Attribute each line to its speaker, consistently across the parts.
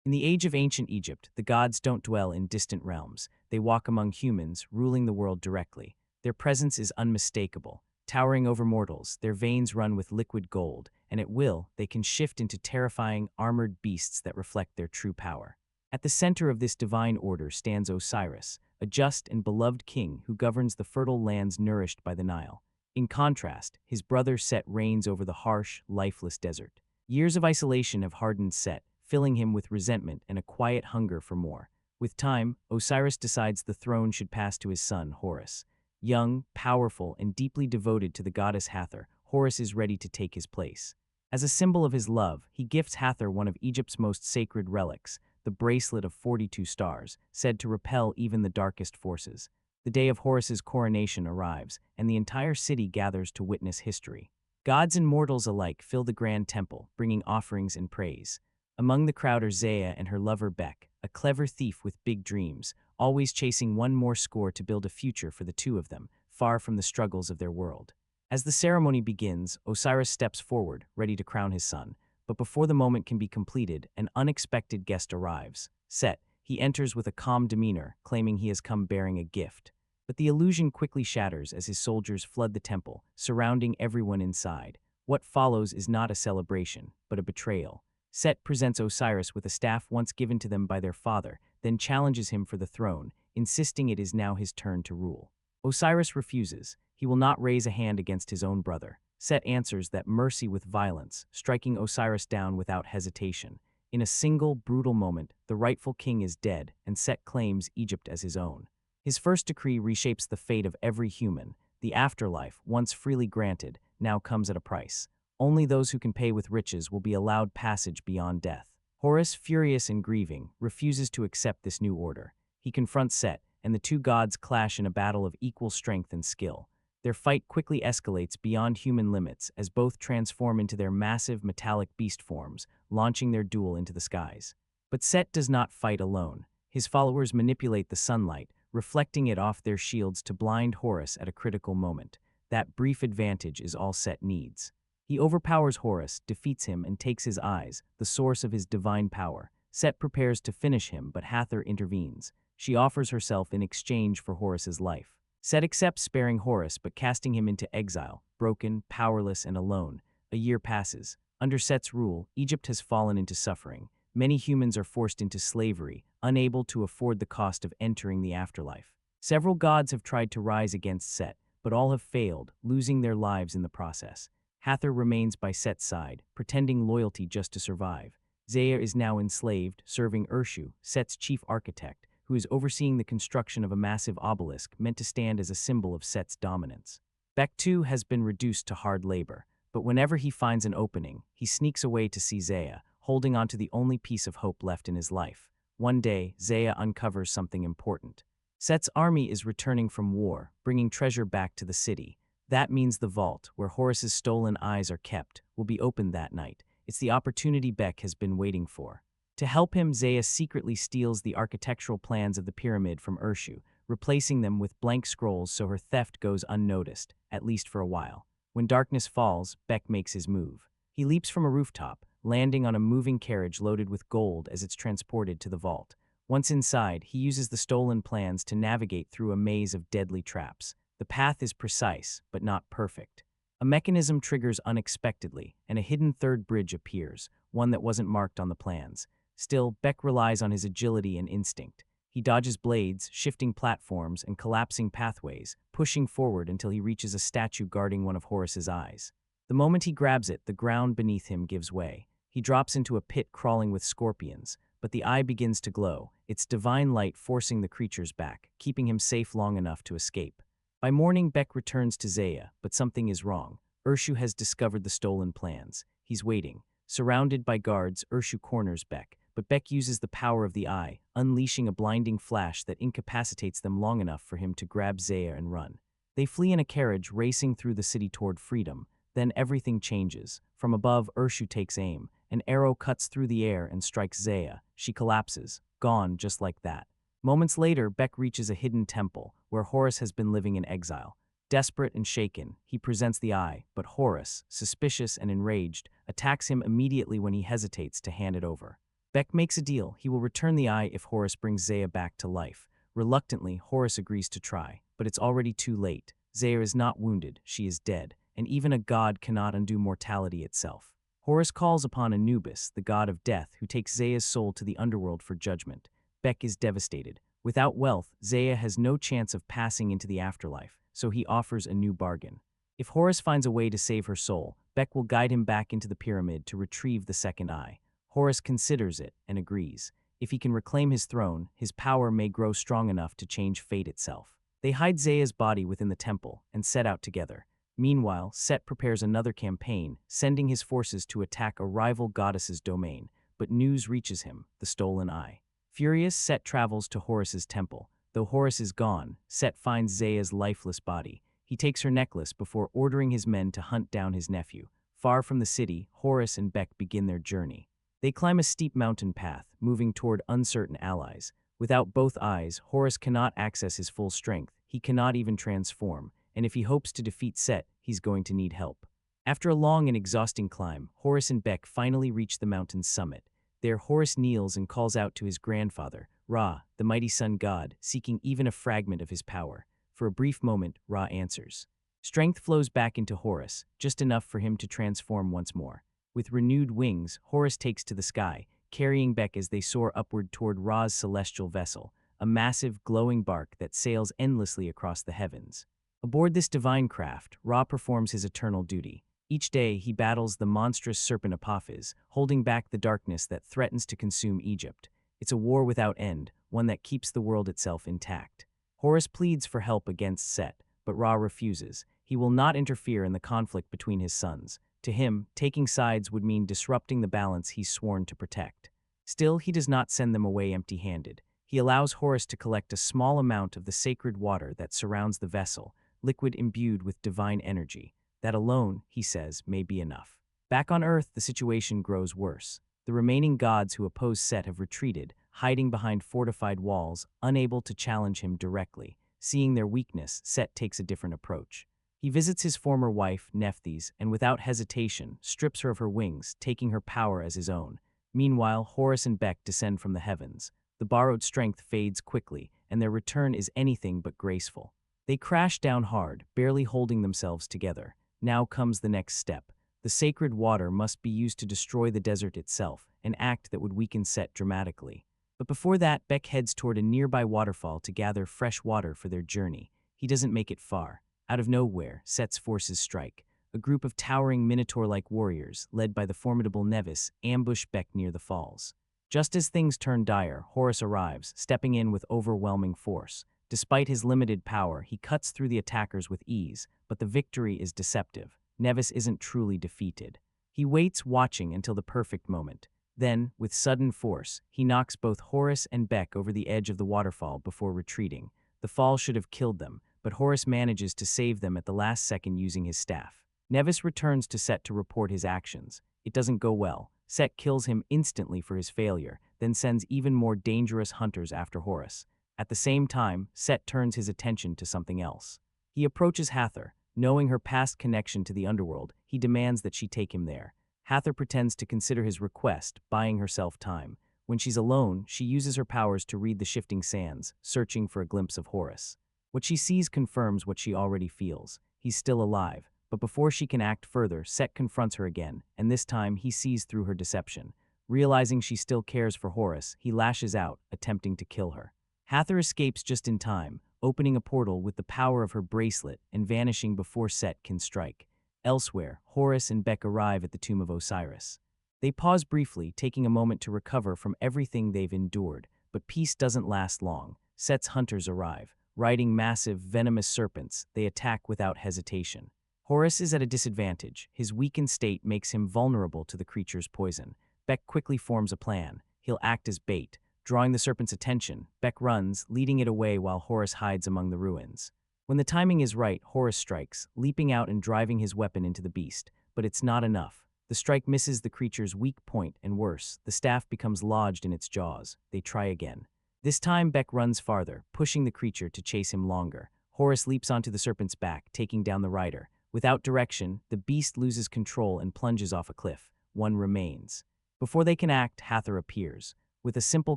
Speaker 1: In the age of ancient Egypt, the gods don't dwell in distant realms. They walk among humans, ruling the world directly. Their presence is unmistakable. Towering over mortals, their veins run with liquid gold, and at will, they can shift into terrifying, armored beasts that reflect their true power. At the center of this divine order stands Osiris, a just and beloved king who governs the fertile lands nourished by the Nile. In contrast, his brother Set reigns over the harsh, lifeless desert. Years of isolation have hardened Set, filling him with resentment and a quiet hunger for more. With time, Osiris decides the throne should pass to his son, Horus. Young, powerful, and deeply devoted to the goddess Hathor, Horus is ready to take his place. As a symbol of his love, he gifts Hathor one of Egypt's most sacred relics, the bracelet of 42 stars, said to repel even the darkest forces. The day of Horus's coronation arrives, and the entire city gathers to witness history. Gods and mortals alike fill the grand temple, bringing offerings and praise. Among the crowd are Zaya and her lover Bek, a clever thief with big dreams, always chasing one more score to build a future for the two of them, far from the struggles of their world. As the ceremony begins, Osiris steps forward, ready to crown his son. But before the moment can be completed, an unexpected guest arrives. Set. He enters with a calm demeanor, claiming he has come bearing a gift. But the illusion quickly shatters as his soldiers flood the temple, surrounding everyone inside. What follows is not a celebration, but a betrayal. Set presents Osiris with a staff once given to them by their father, then challenges him for the throne, insisting it is now his turn to rule. Osiris refuses. He will not raise a hand against his own brother. Set answers that mercy with violence, striking Osiris down without hesitation. In a single, brutal moment, the rightful king is dead, and Set claims Egypt as his own. His first decree reshapes the fate of every human. The afterlife, once freely granted, now comes at a price. Only those who can pay with riches will be allowed passage beyond death. Horus, furious and grieving, refuses to accept this new order. He confronts Set, and the two gods clash in a battle of equal strength and skill. Their fight quickly escalates beyond human limits as both transform into their massive metallic beast forms, launching their duel into the skies. But Set does not fight alone. His followers manipulate the sunlight, reflecting it off their shields to blind Horus at a critical moment. That brief advantage is all Set needs. He overpowers Horus, defeats him, and takes his eyes, the source of his divine power. Set prepares to finish him, but Hathor intervenes. She offers herself in exchange for Horus's life. Set accepts, sparing Horus but casting him into exile, broken, powerless, and alone. A year passes. Under Set's rule, Egypt has fallen into suffering. Many humans are forced into slavery, unable to afford the cost of entering the afterlife. Several gods have tried to rise against Set, but all have failed, losing their lives in the process. Hathor remains by Set's side, pretending loyalty just to survive. Zaya is now enslaved, serving Urshu, Set's chief architect, who is overseeing the construction of a massive obelisk meant to stand as a symbol of Set's dominance. Bek too has been reduced to hard labor, but whenever he finds an opening, he sneaks away to see Zaya, holding on to the only piece of hope left in his life. One day, Zaya uncovers something important. Set's army is returning from war, bringing treasure back to the city. That means the vault, where Horus's stolen eyes are kept, will be opened that night. It's the opportunity Bek has been waiting for. To help him, Zaya secretly steals the architectural plans of the pyramid from Urshu, replacing them with blank scrolls so her theft goes unnoticed, at least for a while. When darkness falls, Bek makes his move. He leaps from a rooftop, landing on a moving carriage loaded with gold as it's transported to the vault. Once inside, he uses the stolen plans to navigate through a maze of deadly traps. The path is precise, but not perfect. A mechanism triggers unexpectedly, and a hidden third bridge appears, one that wasn't marked on the plans. Still, Bek relies on his agility and instinct. He dodges blades, shifting platforms, and collapsing pathways, pushing forward until he reaches a statue guarding one of Horus's eyes. The moment he grabs it, the ground beneath him gives way. He drops into a pit crawling with scorpions, but the eye begins to glow, its divine light forcing the creatures back, keeping him safe long enough to escape. By morning, Bek returns to Zaya, but something is wrong. Urshu has discovered the stolen plans. He's waiting. Surrounded by guards, Urshu corners Bek, but Bek uses the power of the eye, unleashing a blinding flash that incapacitates them long enough for him to grab Zaya and run. They flee in a carriage, racing through the city toward freedom. Then everything changes. From above, Urshu takes aim. An arrow cuts through the air and strikes Zaya. She collapses, gone just like that. Moments later, Bek reaches a hidden temple, where Horus has been living in exile. Desperate and shaken, he presents the eye, but Horus, suspicious and enraged, attacks him immediately when he hesitates to hand it over. Beck makes a deal. He will return the eye if Horus brings Zaya back to life. Reluctantly, Horus agrees to try, but it's already too late. Zaya is not wounded, she is dead, and even a god cannot undo mortality itself. Horus calls upon Anubis, the god of death, who takes Zaya's soul to the underworld for judgment. Beck is devastated. Without wealth, Zaya has no chance of passing into the afterlife, so he offers a new bargain. If Horus finds a way to save her soul, Beck will guide him back into the pyramid to retrieve the second eye. Horus considers it and agrees. If he can reclaim his throne, his power may grow strong enough to change fate itself. They hide Zaya's body within the temple and set out together. Meanwhile, Set prepares another campaign, sending his forces to attack a rival goddess's domain, but news reaches him, the stolen eye. Furious, Set travels to Horus's temple. Though Horus is gone, Set finds Zaya's lifeless body. He takes her necklace before ordering his men to hunt down his nephew. Far from the city, Horus and Beck begin their journey. They climb a steep mountain path, moving toward uncertain allies. Without both eyes, Horus cannot access his full strength. He cannot even transform, and if he hopes to defeat Set, he's going to need help. After a long and exhausting climb, Horus and Beck finally reach the mountain's summit. There, Horus kneels and calls out to his grandfather, Ra, the mighty sun god, seeking even a fragment of his power. For a brief moment, Ra answers. Strength flows back into Horus, just enough for him to transform once more. With renewed wings, Horus takes to the sky, carrying Beck as they soar upward toward Ra's celestial vessel, a massive, glowing bark that sails endlessly across the heavens. Aboard this divine craft, Ra performs his eternal duty. Each day, he battles the monstrous serpent Apophis, holding back the darkness that threatens to consume Egypt. It's a war without end, one that keeps the world itself intact. Horus pleads for help against Set, but Ra refuses. He will not interfere in the conflict between his sons. To him, taking sides would mean disrupting the balance he's sworn to protect. Still, he does not send them away empty-handed. He allows Horus to collect a small amount of the sacred water that surrounds the vessel, liquid imbued with divine energy. That alone, he says, may be enough. Back on Earth, the situation grows worse. The remaining gods who oppose Set have retreated, hiding behind fortified walls, unable to challenge him directly. Seeing their weakness, Set takes a different approach. He visits his former wife, Nephthys, and without hesitation, strips her of her wings, taking her power as his own. Meanwhile, Horus and Beck descend from the heavens. The borrowed strength fades quickly, and their return is anything but graceful. They crash down hard, barely holding themselves together. Now comes the next step. The sacred water must be used to destroy the desert itself, an act that would weaken Set dramatically. But before that, Beck heads toward a nearby waterfall to gather fresh water for their journey. He doesn't make it far. Out of nowhere, Set's forces strike. A group of towering Minotaur-like warriors, led by the formidable Nevis, ambush Beck near the falls. Just as things turn dire, Horus arrives, stepping in with overwhelming force. Despite his limited power, he cuts through the attackers with ease, but the victory is deceptive. Nevis isn't truly defeated. He waits, watching until the perfect moment. Then, with sudden force, he knocks both Horus and Beck over the edge of the waterfall before retreating. The fall should have killed them, but Horus manages to save them at the last second using his staff. Nevis returns to Set to report his actions. It doesn't go well. Set kills him instantly for his failure, then sends even more dangerous hunters after Horus. At the same time, Set turns his attention to something else. He approaches Hathor. Knowing her past connection to the underworld, he demands that she take him there. Hathor pretends to consider his request, buying herself time. When she's alone, she uses her powers to read the shifting sands, searching for a glimpse of Horus. What she sees confirms what she already feels. He's still alive. But before she can act further, Set confronts her again, and this time he sees through her deception. Realizing she still cares for Horus, he lashes out, attempting to kill her. Hathor escapes just in time, opening a portal with the power of her bracelet and vanishing before Set can strike. Elsewhere, Horus and Beck arrive at the tomb of Osiris. They pause briefly, taking a moment to recover from everything they've endured, but peace doesn't last long. Set's hunters arrive. Riding massive, venomous serpents, they attack without hesitation. Horus is at a disadvantage. His weakened state makes him vulnerable to the creature's poison. Beck quickly forms a plan. He'll act as bait. Drawing the serpent's attention, Beck runs, leading it away while Horus hides among the ruins. When the timing is right, Horus strikes, leaping out and driving his weapon into the beast. But it's not enough. The strike misses the creature's weak point, and worse, the staff becomes lodged in its jaws. They try again. This time, Beck runs farther, pushing the creature to chase him longer. Horus leaps onto the serpent's back, taking down the rider. Without direction, the beast loses control and plunges off a cliff. One remains. Before they can act, Hathor appears. With a simple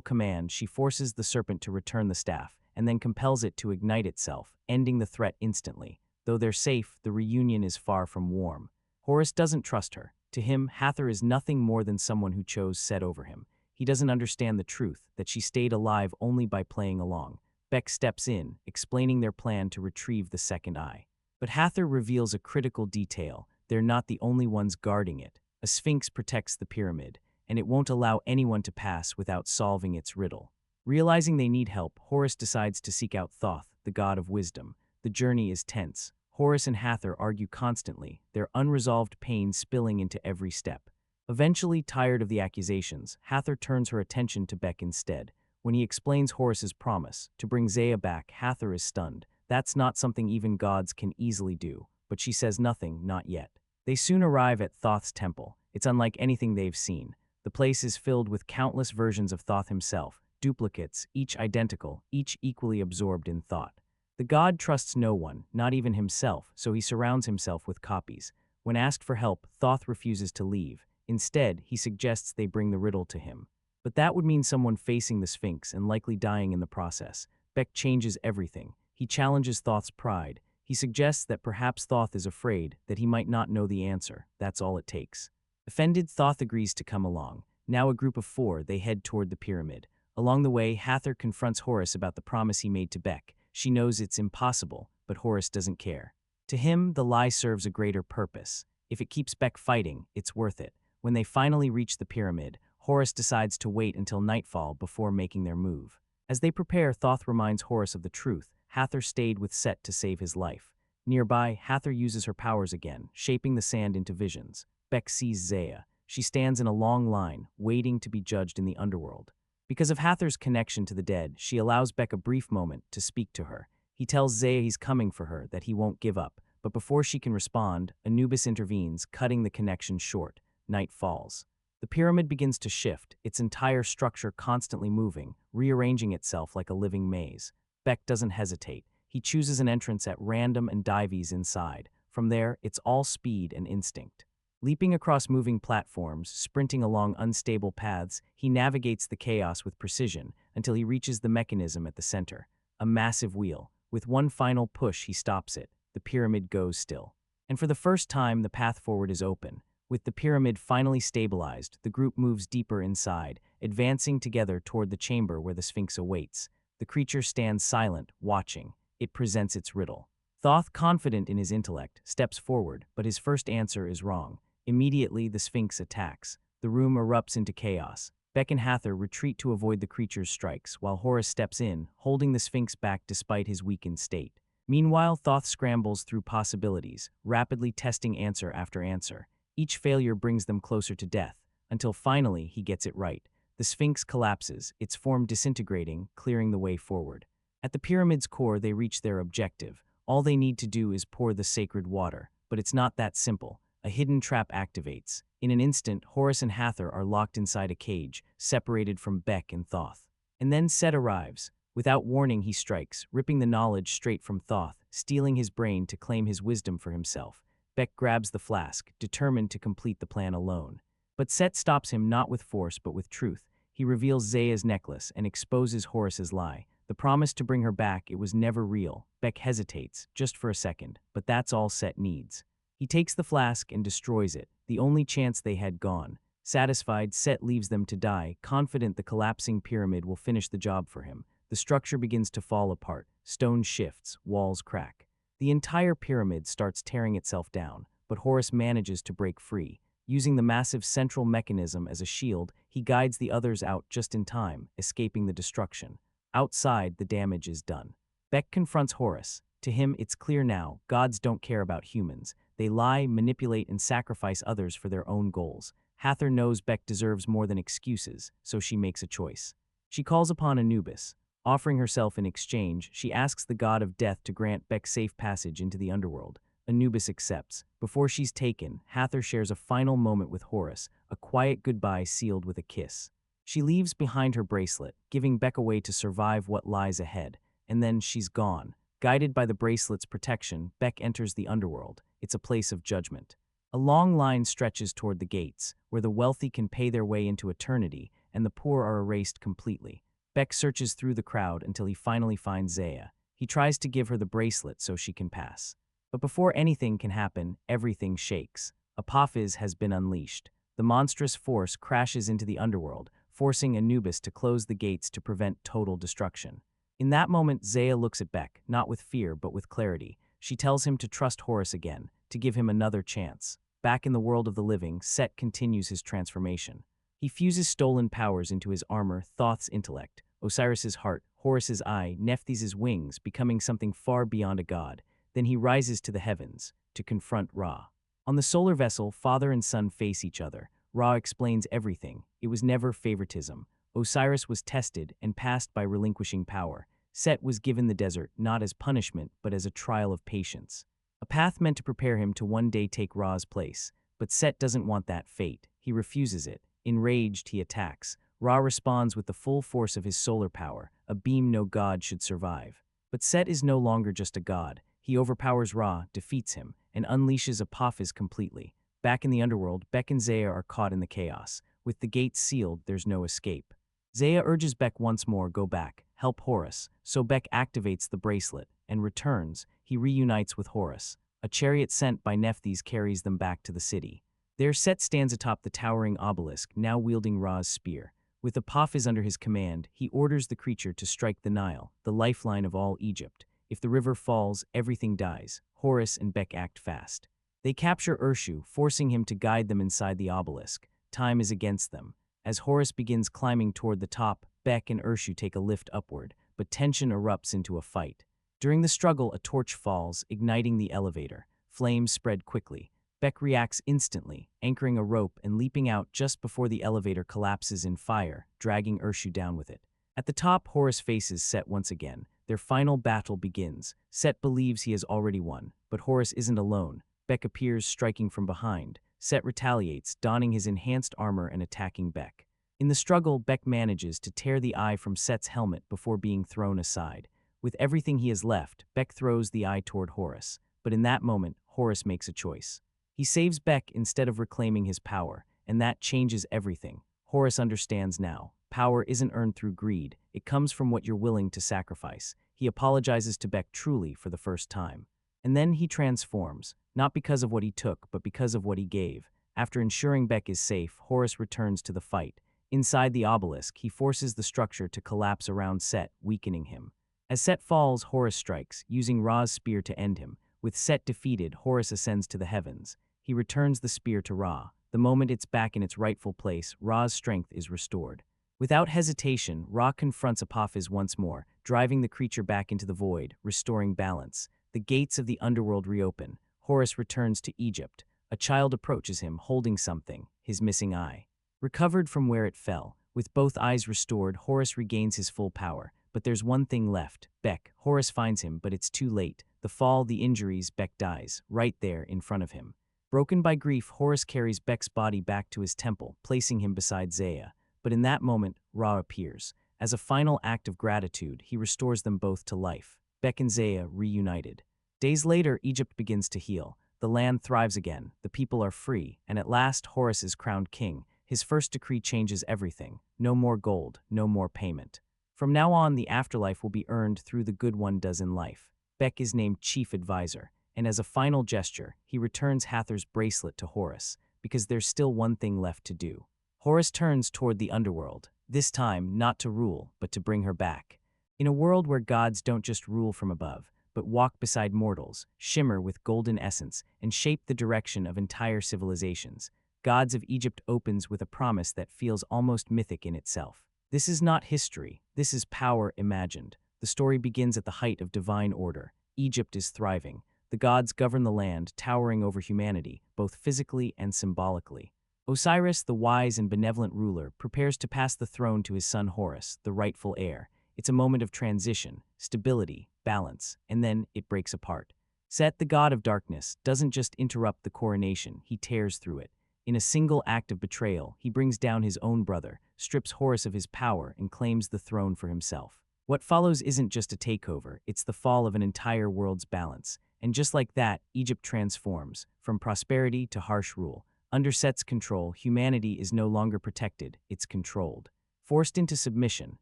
Speaker 1: command, she forces the serpent to return the staff, and then compels it to ignite itself, ending the threat instantly. Though they're safe, the reunion is far from warm. Horus doesn't trust her. To him, Hathor is nothing more than someone who chose Set over him. He doesn't understand the truth, that she stayed alive only by playing along. Beck steps in, explaining their plan to retrieve the second eye. But Hathor reveals a critical detail. They're not the only ones guarding it. A sphinx protects the pyramid, and it won't allow anyone to pass without solving its riddle. Realizing they need help, Horus decides to seek out Thoth, the god of wisdom. The journey is tense. Horus and Hathor argue constantly, their unresolved pain spilling into every step. Eventually, tired of the accusations, Hathor turns her attention to Beck instead. When he explains Horus's promise to bring Zaya back, Hathor is stunned. That's not something even gods can easily do, but she says nothing, not yet. They soon arrive at Thoth's temple. It's unlike anything they've seen. The place is filled with countless versions of Thoth himself, duplicates, each identical, each equally absorbed in thought. The god trusts no one, not even himself, so he surrounds himself with copies. When asked for help, Thoth refuses to leave. Instead, he suggests they bring the riddle to him. But that would mean someone facing the Sphinx and likely dying in the process. Beck changes everything. He challenges Thoth's pride. He suggests that perhaps Thoth is afraid, that he might not know the answer. That's all it takes. Offended, Thoth agrees to come along. Now a group of 4, they head toward the pyramid. Along the way, Hathor confronts Horus about the promise he made to Beck. She knows it's impossible, but Horus doesn't care. To him, the lie serves a greater purpose. If it keeps Beck fighting, it's worth it. When they finally reach the pyramid, Horus decides to wait until nightfall before making their move. As they prepare, Thoth reminds Horus of the truth. Hathor stayed with Set to save his life. Nearby, Hathor uses her powers again, shaping the sand into visions. Beck sees Zaya. She stands in a long line, waiting to be judged in the underworld. Because of Hathor's connection to the dead, she allows Beck a brief moment to speak to her. He tells Zaya he's coming for her, that he won't give up. But before she can respond, Anubis intervenes, cutting the connection short. Night falls. The pyramid begins to shift, its entire structure constantly moving, rearranging itself like a living maze. Beck doesn't hesitate. He chooses an entrance at random and dives inside. From there, it's all speed and instinct. Leaping across moving platforms, sprinting along unstable paths, he navigates the chaos with precision until he reaches the mechanism at the center. A massive wheel. With one final push, he stops it. The pyramid goes still. And for the first time, the path forward is open. With the pyramid finally stabilized, the group moves deeper inside, advancing together toward the chamber where the Sphinx awaits. The creature stands silent, watching. It presents its riddle. Thoth, confident in his intellect, steps forward, but his first answer is wrong. Immediately, the Sphinx attacks. The room erupts into chaos. Beck and Hathor retreat to avoid the creature's strikes, while Horus steps in, holding the Sphinx back despite his weakened state. Meanwhile, Thoth scrambles through possibilities, rapidly testing answer after answer. Each failure brings them closer to death, until finally he gets it right. The Sphinx collapses, its form disintegrating, clearing the way forward. At the pyramid's core, they reach their objective. All they need to do is pour the sacred water, but it's not that simple. A hidden trap activates. In an instant, Horus and Hathor are locked inside a cage, separated from Beck and Thoth. And then Set arrives. Without warning, he strikes, ripping the knowledge straight from Thoth, stealing his brain to claim his wisdom for himself. Beck grabs the flask, determined to complete the plan alone. But Set stops him not with force but with truth. He reveals Zaya's necklace and exposes Horus's lie. The promise to bring her back, it was never real. Beck hesitates, just for a second, but that's all Set needs. He takes the flask and destroys it, the only chance they had gone. Satisfied, Set leaves them to die, confident the collapsing pyramid will finish the job for him. The structure begins to fall apart. Stone shifts, walls crack. The entire pyramid starts tearing itself down, but Horus manages to break free. Using the massive central mechanism as a shield, he guides the others out just in time, escaping the destruction. Outside, the damage is done. Beck confronts Horus. To him, it's clear now, gods don't care about humans. They lie, manipulate, and sacrifice others for their own goals. Hathor knows Beck deserves more than excuses, so she makes a choice. She calls upon Anubis. Offering herself in exchange, she asks the god of death to grant Beck safe passage into the underworld. Anubis accepts. Before she's taken, Hathor shares a final moment with Horus, a quiet goodbye sealed with a kiss. She leaves behind her bracelet, giving Beck a way to survive what lies ahead, and then she's gone. Guided by the bracelet's protection, Beck enters the underworld. It's a place of judgment. A long line stretches toward the gates, where the wealthy can pay their way into eternity and the poor are erased completely. Beck searches through the crowd until he finally finds Zaya. He tries to give her the bracelet so she can pass. But before anything can happen, everything shakes. Apophis has been unleashed. The monstrous force crashes into the underworld, forcing Anubis to close the gates to prevent total destruction. In that moment, Zaya looks at Beck, not with fear but with clarity. She tells him to trust Horus again, to give him another chance. Back in the world of the living, Set continues his transformation. He fuses stolen powers into his armor, Thoth's intellect, Osiris's heart, Horus's eye, Nephthys' wings, becoming something far beyond a god. Then he rises to the heavens, to confront Ra. On the solar vessel, father and son face each other. Ra explains everything. It was never favoritism. Osiris was tested and passed by relinquishing power. Set was given the desert not as punishment, but as a trial of patience. A path meant to prepare him to one day take Ra's place. But Set doesn't want that fate. He refuses it. Enraged, he attacks. Ra responds with the full force of his solar power, a beam no god should survive. But Set is no longer just a god. He overpowers Ra, defeats him, and unleashes Apophis completely. Back in the underworld, Beck and Zaya are caught in the chaos. With the gates sealed, there's no escape. Zaya urges Beck once more, go back, help Horus, so Beck activates the bracelet and returns. He reunites with Horus. A chariot sent by Nephthys carries them back to the city. There Set stands atop the towering obelisk, now wielding Ra's spear. With Apophis under his command, he orders the creature to strike the Nile, the lifeline of all Egypt. If the river falls, everything dies. Horus and Beck act fast. They capture Urshu, forcing him to guide them inside the obelisk. Time is against them. As Horus begins climbing toward the top, Beck and Urshu take a lift upward, but tension erupts into a fight. During the struggle, a torch falls, igniting the elevator. Flames spread quickly. Beck reacts instantly, anchoring a rope and leaping out just before the elevator collapses in fire, dragging Urshu down with it. At the top, Horus faces Set once again. Their final battle begins. Set believes he has already won, but Horus isn't alone. Beck appears, striking from behind. Set retaliates, donning his enhanced armor and attacking Beck. In the struggle, Beck manages to tear the eye from Set's helmet before being thrown aside. With everything he has left, Beck throws the eye toward Horus. But in that moment, Horus makes a choice. He saves Beck instead of reclaiming his power, and that changes everything. Horus understands now. Power isn't earned through greed. It comes from what you're willing to sacrifice. He apologizes to Beck truly for the first time. And then he transforms, not because of what he took, but because of what he gave. After ensuring Beck is safe, Horus returns to the fight. Inside the obelisk, he forces the structure to collapse around Set, weakening him. As Set falls, Horus strikes, using Ra's spear to end him. With Set defeated, Horus ascends to the heavens. He returns the spear to Ra. The moment it's back in its rightful place, Ra's strength is restored. Without hesitation, Ra confronts Apophis once more, driving the creature back into the void, restoring balance. The gates of the underworld reopen. Horus returns to Egypt. A child approaches him, holding something, his missing eye. Recovered from where it fell, with both eyes restored, Horus regains his full power. But there's one thing left, Beck. Horus finds him, but it's too late. The fall, the injuries, Beck dies, right there in front of him. Broken by grief, Horus carries Beck's body back to his temple, placing him beside Zaya. But in that moment, Ra appears. As a final act of gratitude, he restores them both to life. Beck and Zaya reunited. Days later, Egypt begins to heal. The land thrives again, the people are free, and at last Horus is crowned king. His first decree changes everything. No more gold, no more payment. From now on, the afterlife will be earned through the good one does in life. Beck is named chief advisor, and as a final gesture, he returns Hathor's bracelet to Horus, because there's still one thing left to do. Horus turns toward the underworld, this time not to rule, but to bring her back. In a world where gods don't just rule from above, but walk beside mortals, shimmer with golden essence, and shape the direction of entire civilizations, Gods of Egypt opens with a promise that feels almost mythic in itself. This is not history, this is power imagined. The story begins at the height of divine order. Egypt is thriving. The gods govern the land, towering over humanity, both physically and symbolically. Osiris, the wise and benevolent ruler, prepares to pass the throne to his son Horus, the rightful heir. It's a moment of transition, stability, balance, and then it breaks apart. Set, the god of darkness, doesn't just interrupt the coronation, he tears through it. In a single act of betrayal, he brings down his own brother, strips Horus of his power, and claims the throne for himself. What follows isn't just a takeover, it's the fall of an entire world's balance. And just like that, Egypt transforms, from prosperity to harsh rule. Under Set's control, humanity is no longer protected, it's controlled. Forced into submission,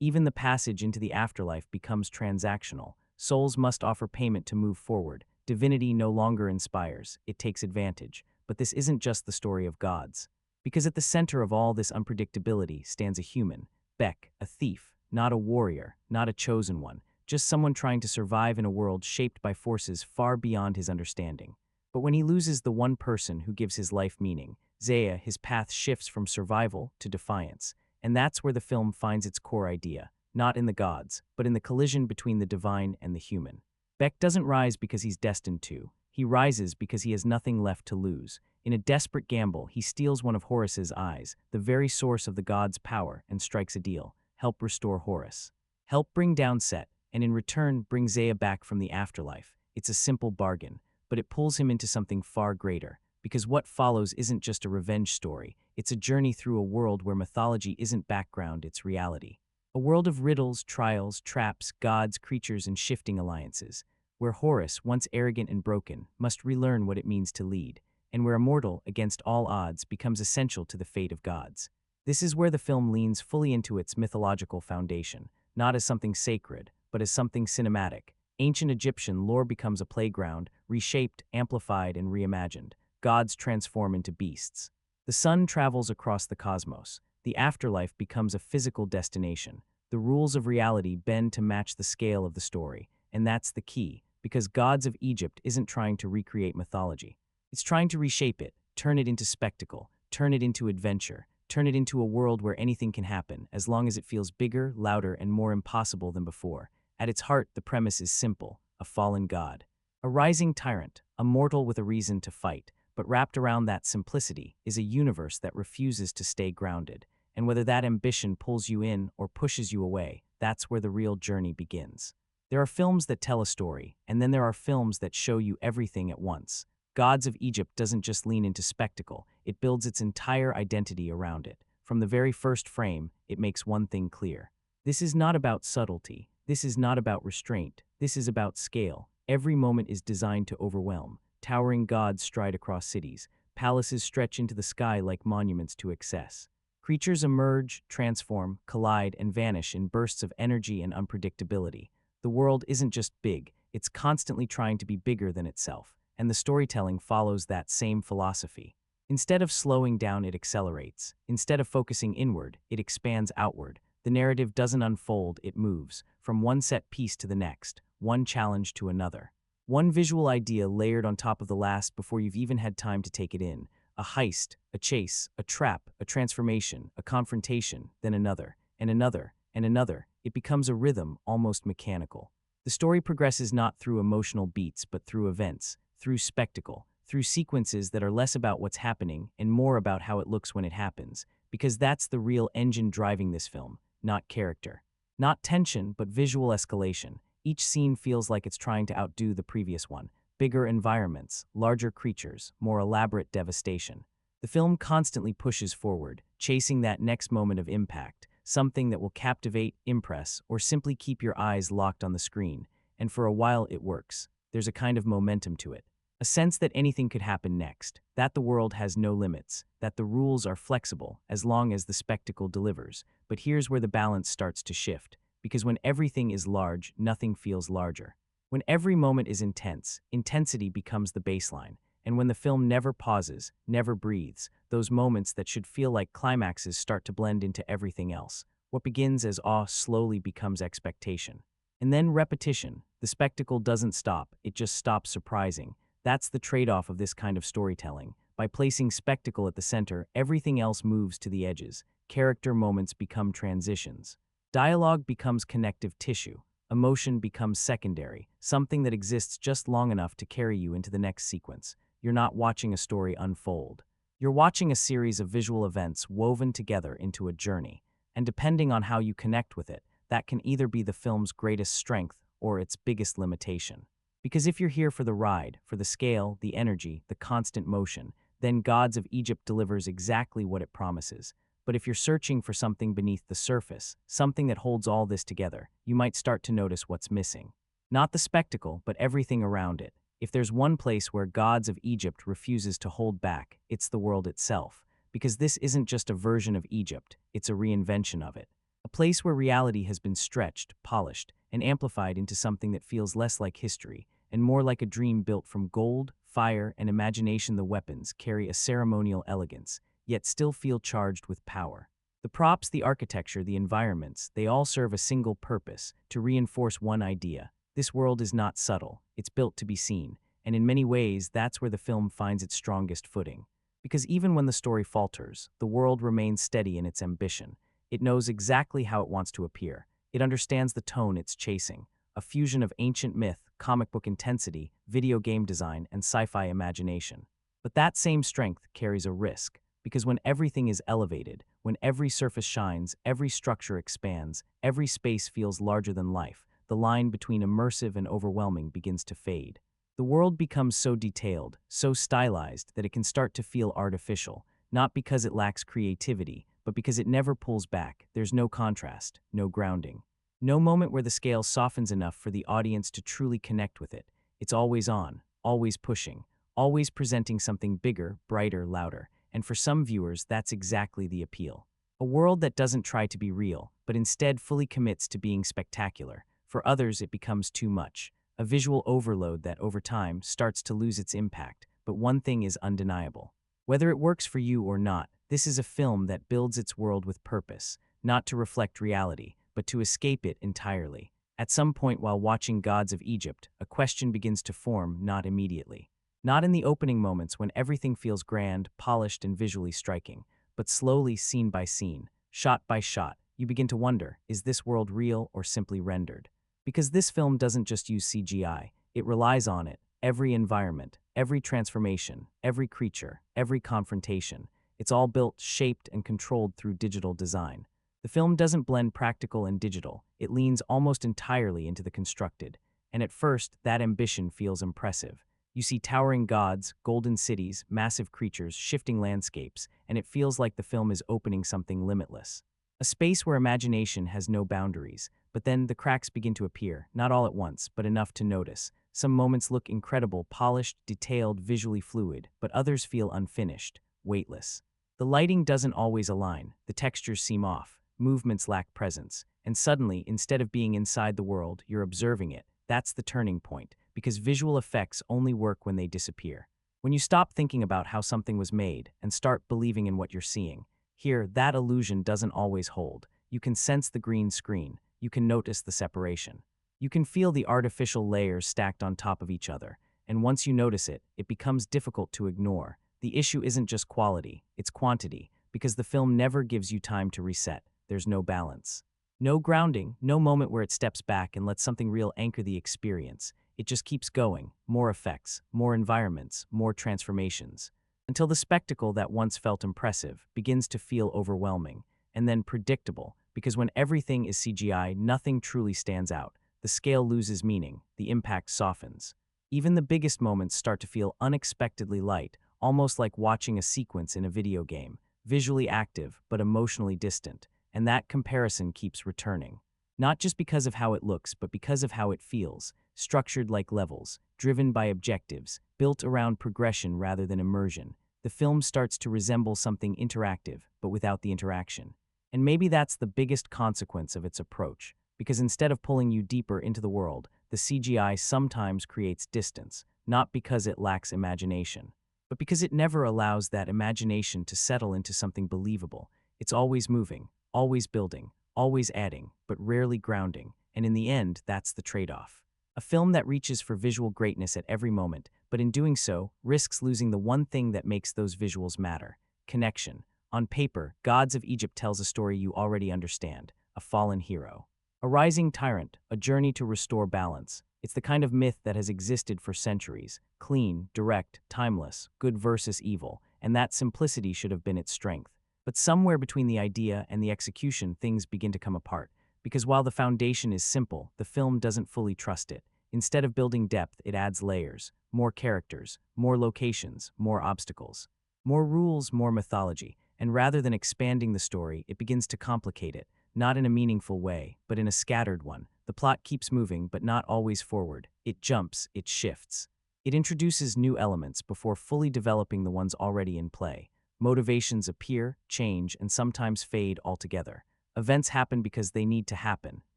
Speaker 1: even the passage into the afterlife becomes transactional. Souls must offer payment to move forward. Divinity no longer inspires, it takes advantage. But this isn't just the story of gods. Because at the center of all this unpredictability stands a human, Beck, a thief, not a warrior, not a chosen one, just someone trying to survive in a world shaped by forces far beyond his understanding. But when he loses the one person who gives his life meaning, Zaya, his path shifts from survival to defiance. And that's where the film finds its core idea, not in the gods, but in the collision between the divine and the human. Beck doesn't rise because he's destined to. He rises because he has nothing left to lose. In a desperate gamble, he steals one of Horus's eyes, the very source of the god's power, and strikes a deal. Help restore Horus. Help bring down Set, and in return, bring Zaya back from the afterlife. It's a simple bargain, but it pulls him into something far greater. Because what follows isn't just a revenge story, it's a journey through a world where mythology isn't background, it's reality. A world of riddles, trials, traps, gods, creatures, and shifting alliances. Where Horus, once arrogant and broken, must relearn what it means to lead, and where a mortal, against all odds, becomes essential to the fate of gods. This is where the film leans fully into its mythological foundation, not as something sacred, but as something cinematic. Ancient Egyptian lore becomes a playground, reshaped, amplified, and reimagined. Gods transform into beasts. The sun travels across the cosmos. The afterlife becomes a physical destination. The rules of reality bend to match the scale of the story, and that's the key, because Gods of Egypt isn't trying to recreate mythology. It's trying to reshape it, turn it into spectacle, turn it into adventure, turn it into a world where anything can happen, as long as it feels bigger, louder, and more impossible than before. At its heart, the premise is simple: a fallen god. A rising tyrant, a mortal with a reason to fight, but wrapped around that simplicity is a universe that refuses to stay grounded. And whether that ambition pulls you in or pushes you away, that's where the real journey begins. There are films that tell a story, and then there are films that show you everything at once. Gods of Egypt doesn't just lean into spectacle, it builds its entire identity around it. From the very first frame, it makes one thing clear. This is not about subtlety, this is not about restraint, this is about scale. Every moment is designed to overwhelm. Towering gods stride across cities, palaces stretch into the sky like monuments to excess. Creatures emerge, transform, collide, and vanish in bursts of energy and unpredictability. The world isn't just big, it's constantly trying to be bigger than itself. And the storytelling follows that same philosophy. Instead of slowing down, it accelerates. Instead of focusing inward, it expands outward. The narrative doesn't unfold, it moves, from one set piece to the next, one challenge to another. One visual idea layered on top of the last before you've even had time to take it in. A heist, a chase, a trap, a transformation, a confrontation, then another, and another, and another. It becomes a rhythm, almost mechanical. The story progresses not through emotional beats, but through events, through spectacle, through sequences that are less about what's happening and more about how it looks when it happens, because that's the real engine driving this film, not character. Not tension, but visual escalation. Each scene feels like it's trying to outdo the previous one. Bigger environments, larger creatures, more elaborate devastation. The film constantly pushes forward, chasing that next moment of impact, something that will captivate, impress, or simply keep your eyes locked on the screen. And for a while it works. There's a kind of momentum to it. A sense that anything could happen next, that the world has no limits, that the rules are flexible as long as the spectacle delivers. But here's where the balance starts to shift, because when everything is large, nothing feels larger. When every moment is intense, intensity becomes the baseline. And when the film never pauses, never breathes, those moments that should feel like climaxes start to blend into everything else. What begins as awe slowly becomes expectation. And then repetition. The spectacle doesn't stop, it just stops surprising. That's the trade-off of this kind of storytelling. By placing spectacle at the center, everything else moves to the edges. Character moments become transitions. Dialogue becomes connective tissue. Emotion becomes secondary, something that exists just long enough to carry you into the next sequence. You're not watching a story unfold. You're watching a series of visual events woven together into a journey. And depending on how you connect with it, that can either be the film's greatest strength or its biggest limitation. Because if you're here for the ride, for the scale, the energy, the constant motion, then Gods of Egypt delivers exactly what it promises. But if you're searching for something beneath the surface, something that holds all this together, you might start to notice what's missing. Not the spectacle, but everything around it. If there's one place where Gods of Egypt refuses to hold back, it's the world itself. Because this isn't just a version of Egypt, it's a reinvention of it. A place where reality has been stretched, polished, and amplified into something that feels less like history, and more like a dream built from gold, fire, and imagination. The weapons carry a ceremonial elegance, yet still feel charged with power. The props, the architecture, the environments, they all serve a single purpose, to reinforce one idea. This world is not subtle, it's built to be seen, and in many ways, that's where the film finds its strongest footing. Because even when the story falters, the world remains steady in its ambition. It knows exactly how it wants to appear. It understands the tone it's chasing, a fusion of ancient myth, comic book intensity, video game design, and sci-fi imagination. But that same strength carries a risk, because when everything is elevated, when every surface shines, every structure expands, every space feels larger than life, the line between immersive and overwhelming begins to fade. The world becomes so detailed, so stylized, that it can start to feel artificial, not because it lacks creativity, but because it never pulls back. There's no contrast, no grounding. No moment where the scale softens enough for the audience to truly connect with it. It's always on, always pushing, always presenting something bigger, brighter, louder. And for some viewers, that's exactly the appeal. A world that doesn't try to be real, but instead fully commits to being spectacular. For others, it becomes too much. A visual overload that, over time, starts to lose its impact. But one thing is undeniable. Whether it works for you or not, this is a film that builds its world with purpose, not to reflect reality, but to escape it entirely. At some point while watching Gods of Egypt, a question begins to form, not immediately. Not in the opening moments when everything feels grand, polished, and visually striking, but slowly, scene by scene, shot by shot, you begin to wonder, is this world real or simply rendered? Because this film doesn't just use CGI, it relies on it. Every environment, every transformation, every creature, every confrontation, it's all built, shaped, and controlled through digital design. The film doesn't blend practical and digital, it leans almost entirely into the constructed. And at first, that ambition feels impressive. You see towering gods, golden cities, massive creatures, shifting landscapes, and it feels like the film is opening something limitless. A space where imagination has no boundaries, but then the cracks begin to appear, not all at once, but enough to notice. Some moments look incredible, polished, detailed, visually fluid, but others feel unfinished, weightless. The lighting doesn't always align, the textures seem off, movements lack presence, and suddenly, instead of being inside the world, you're observing it. That's the turning point, because visual effects only work when they disappear. When you stop thinking about how something was made and start believing in what you're seeing. Here, that illusion doesn't always hold. You can sense the green screen. You can notice the separation. You can feel the artificial layers stacked on top of each other. And once you notice it, it becomes difficult to ignore. The issue isn't just quality, it's quantity, because the film never gives you time to reset. There's no balance. No grounding, no moment where it steps back and lets something real anchor the experience. It just keeps going. More effects, more environments, more transformations. Until the spectacle that once felt impressive begins to feel overwhelming, and then predictable, because when everything is CGI, nothing truly stands out. The scale loses meaning, the impact softens. Even the biggest moments start to feel unexpectedly light, almost like watching a sequence in a video game, visually active but emotionally distant, and that comparison keeps returning. Not just because of how it looks, but because of how it feels, structured like levels, driven by objectives, built around progression rather than immersion. The film starts to resemble something interactive, but without the interaction. And maybe that's the biggest consequence of its approach, because instead of pulling you deeper into the world, the CGI sometimes creates distance, not because it lacks imagination, but because it never allows that imagination to settle into something believable. It's always moving, always building, always adding, but rarely grounding, and in the end, that's the trade-off. A film that reaches for visual greatness at every moment, but in doing so, risks losing the one thing that makes those visuals matter: connection. On paper, Gods of Egypt tells a story you already understand, a fallen hero. A rising tyrant, a journey to restore balance. It's the kind of myth that has existed for centuries, clean, direct, timeless, good versus evil, and that simplicity should have been its strength. But somewhere between the idea and the execution, things begin to come apart. Because while the foundation is simple, the film doesn't fully trust it. Instead of building depth, it adds layers, more characters, more locations, more obstacles, more rules, more mythology. and rather than expanding the story, it begins to complicate it, not in a meaningful way, but in a scattered one. The plot keeps moving, but not always forward. It jumps, it shifts. It introduces new elements before fully developing the ones already in play. Motivations appear, change, and sometimes fade altogether. Events happen because they need to happen,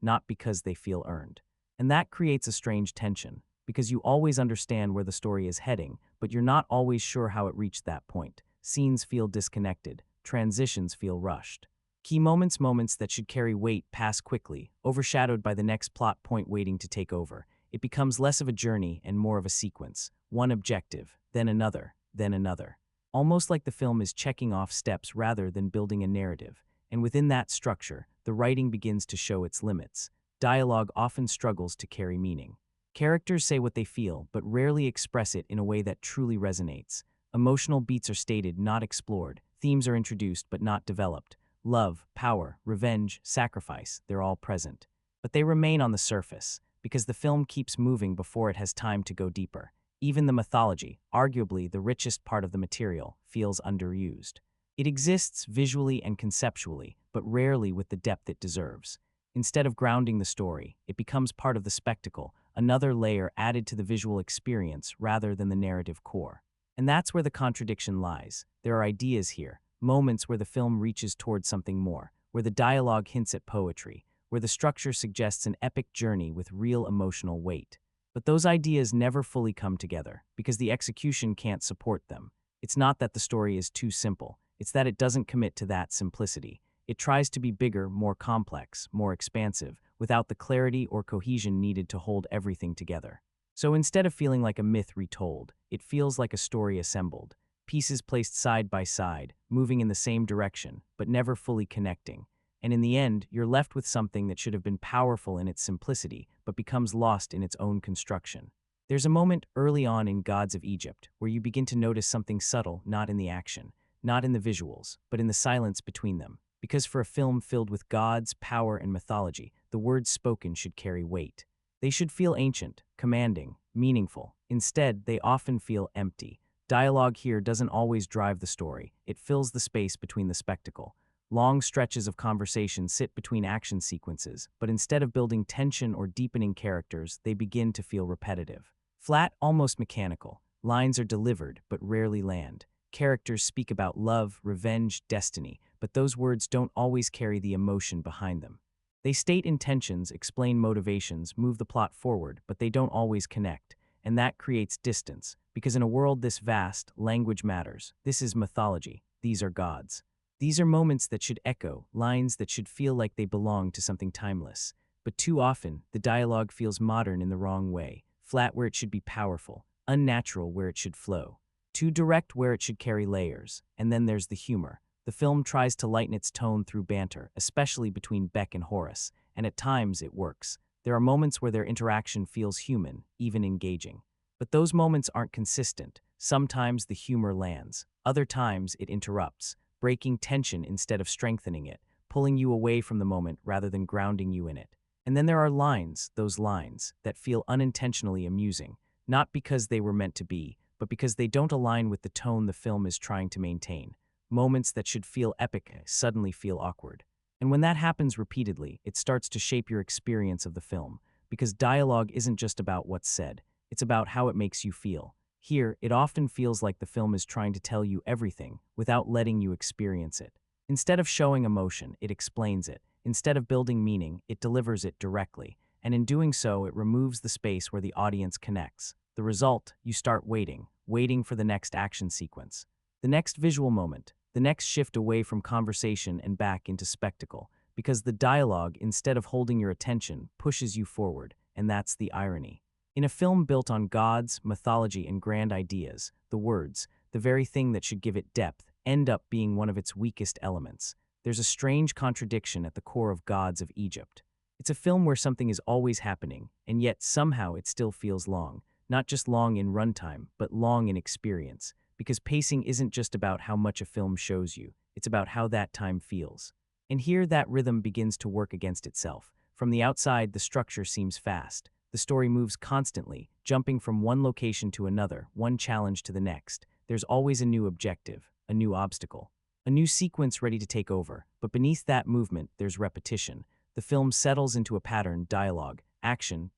Speaker 1: not because they feel earned. And that creates a strange tension, because you always understand where the story is heading, but you're not always sure how it reached that point. Scenes feel disconnected, transitions feel rushed. Key moments that should carry weight pass quickly, overshadowed by the next plot point waiting to take over. It becomes less of a journey and more of a sequence. One objective, then another, then another. Almost like the film is checking off steps rather than building a narrative. And within that structure, the writing begins to show its limits. Dialogue often struggles to carry meaning. Characters say what they feel, but rarely express it in a way that truly resonates. Emotional beats are stated, not explored. Themes are introduced, but not developed. Love, power, revenge, sacrifice, they're all present. But they remain on the surface, because the film keeps moving before it has time to go deeper. Even the mythology, arguably the richest part of the material, feels underused. It exists visually and conceptually, but rarely with the depth it deserves. Instead of grounding the story, it becomes part of the spectacle, another layer added to the visual experience rather than the narrative core. And that's where the contradiction lies. There are ideas here, moments where the film reaches towards something more, where the dialogue hints at poetry, where the structure suggests an epic journey with real emotional weight. But those ideas never fully come together, because the execution can't support them. It's not that the story is too simple, it's that it doesn't commit to that simplicity. It tries to be bigger, more complex, more expansive, without the clarity or cohesion needed to hold everything together. So instead of feeling like a myth retold, it feels like a story assembled, pieces placed side by side, moving in the same direction, but never fully connecting. And in the end, you're left with something that should have been powerful in its simplicity, but becomes lost in its own construction. There's a moment early on in Gods of Egypt where you begin to notice something subtle, not in the action, not in the visuals, but in the silence between them. Because for a film filled with gods, power, and mythology, the words spoken should carry weight. They should feel ancient, commanding, meaningful. Instead, they often feel empty. Dialogue here doesn't always drive the story. It fills the space between the spectacle. Long stretches of conversation sit between action sequences, but instead of building tension or deepening characters, they begin to feel repetitive. Flat, almost mechanical. Lines are delivered, but rarely land. Characters speak about love, revenge, destiny, but those words don't always carry the emotion behind them. They state intentions, explain motivations, move the plot forward, but they don't always connect, and that creates distance, because in a world this vast, language matters. This is mythology. These are gods. These are moments that should echo, lines that should feel like they belong to something timeless. But too often, the dialogue feels modern in the wrong way, flat where it should be powerful, unnatural where it should flow, too direct where it should carry layers. And then there's the humor. The film tries to lighten its tone through banter, especially between Beck and Horus, and at times it works. There are moments where their interaction feels human, even engaging. But those moments aren't consistent. Sometimes the humor lands, other times it interrupts, breaking tension instead of strengthening it, pulling you away from the moment rather than grounding you in it. And then there are lines, those lines, that feel unintentionally amusing, not because they were meant to be, but because they don't align with the tone the film is trying to maintain. Moments that should feel epic suddenly feel awkward. And when that happens repeatedly, it starts to shape your experience of the film, because dialogue isn't just about what's said, it's about how it makes you feel. Here, it often feels like the film is trying to tell you everything without letting you experience it. Instead of showing emotion, it explains it. Instead of building meaning, it delivers it directly. And in doing so, it removes the space where the audience connects. The result, you start waiting for the next action sequence, the next visual moment, the next shift away from conversation and back into spectacle, because the dialogue, instead of holding your attention, pushes you forward, and that's the irony. In a film built on gods, mythology, and grand ideas, the words, the very thing that should give it depth, end up being one of its weakest elements. There's a strange contradiction at the core of Gods of Egypt. It's a film where something is always happening, and yet somehow it still feels long, not just long in runtime, but long in experience, because pacing isn't just about how much a film shows you, it's about how that time feels. And here that rhythm begins to work against itself. From the outside, the structure seems fast. The story moves constantly, jumping from one location to another, one challenge to the next. There's always a new objective, a new obstacle. A new sequence ready to take over, but beneath that movement, there's repetition. The film settles into a pattern: dialogue, action,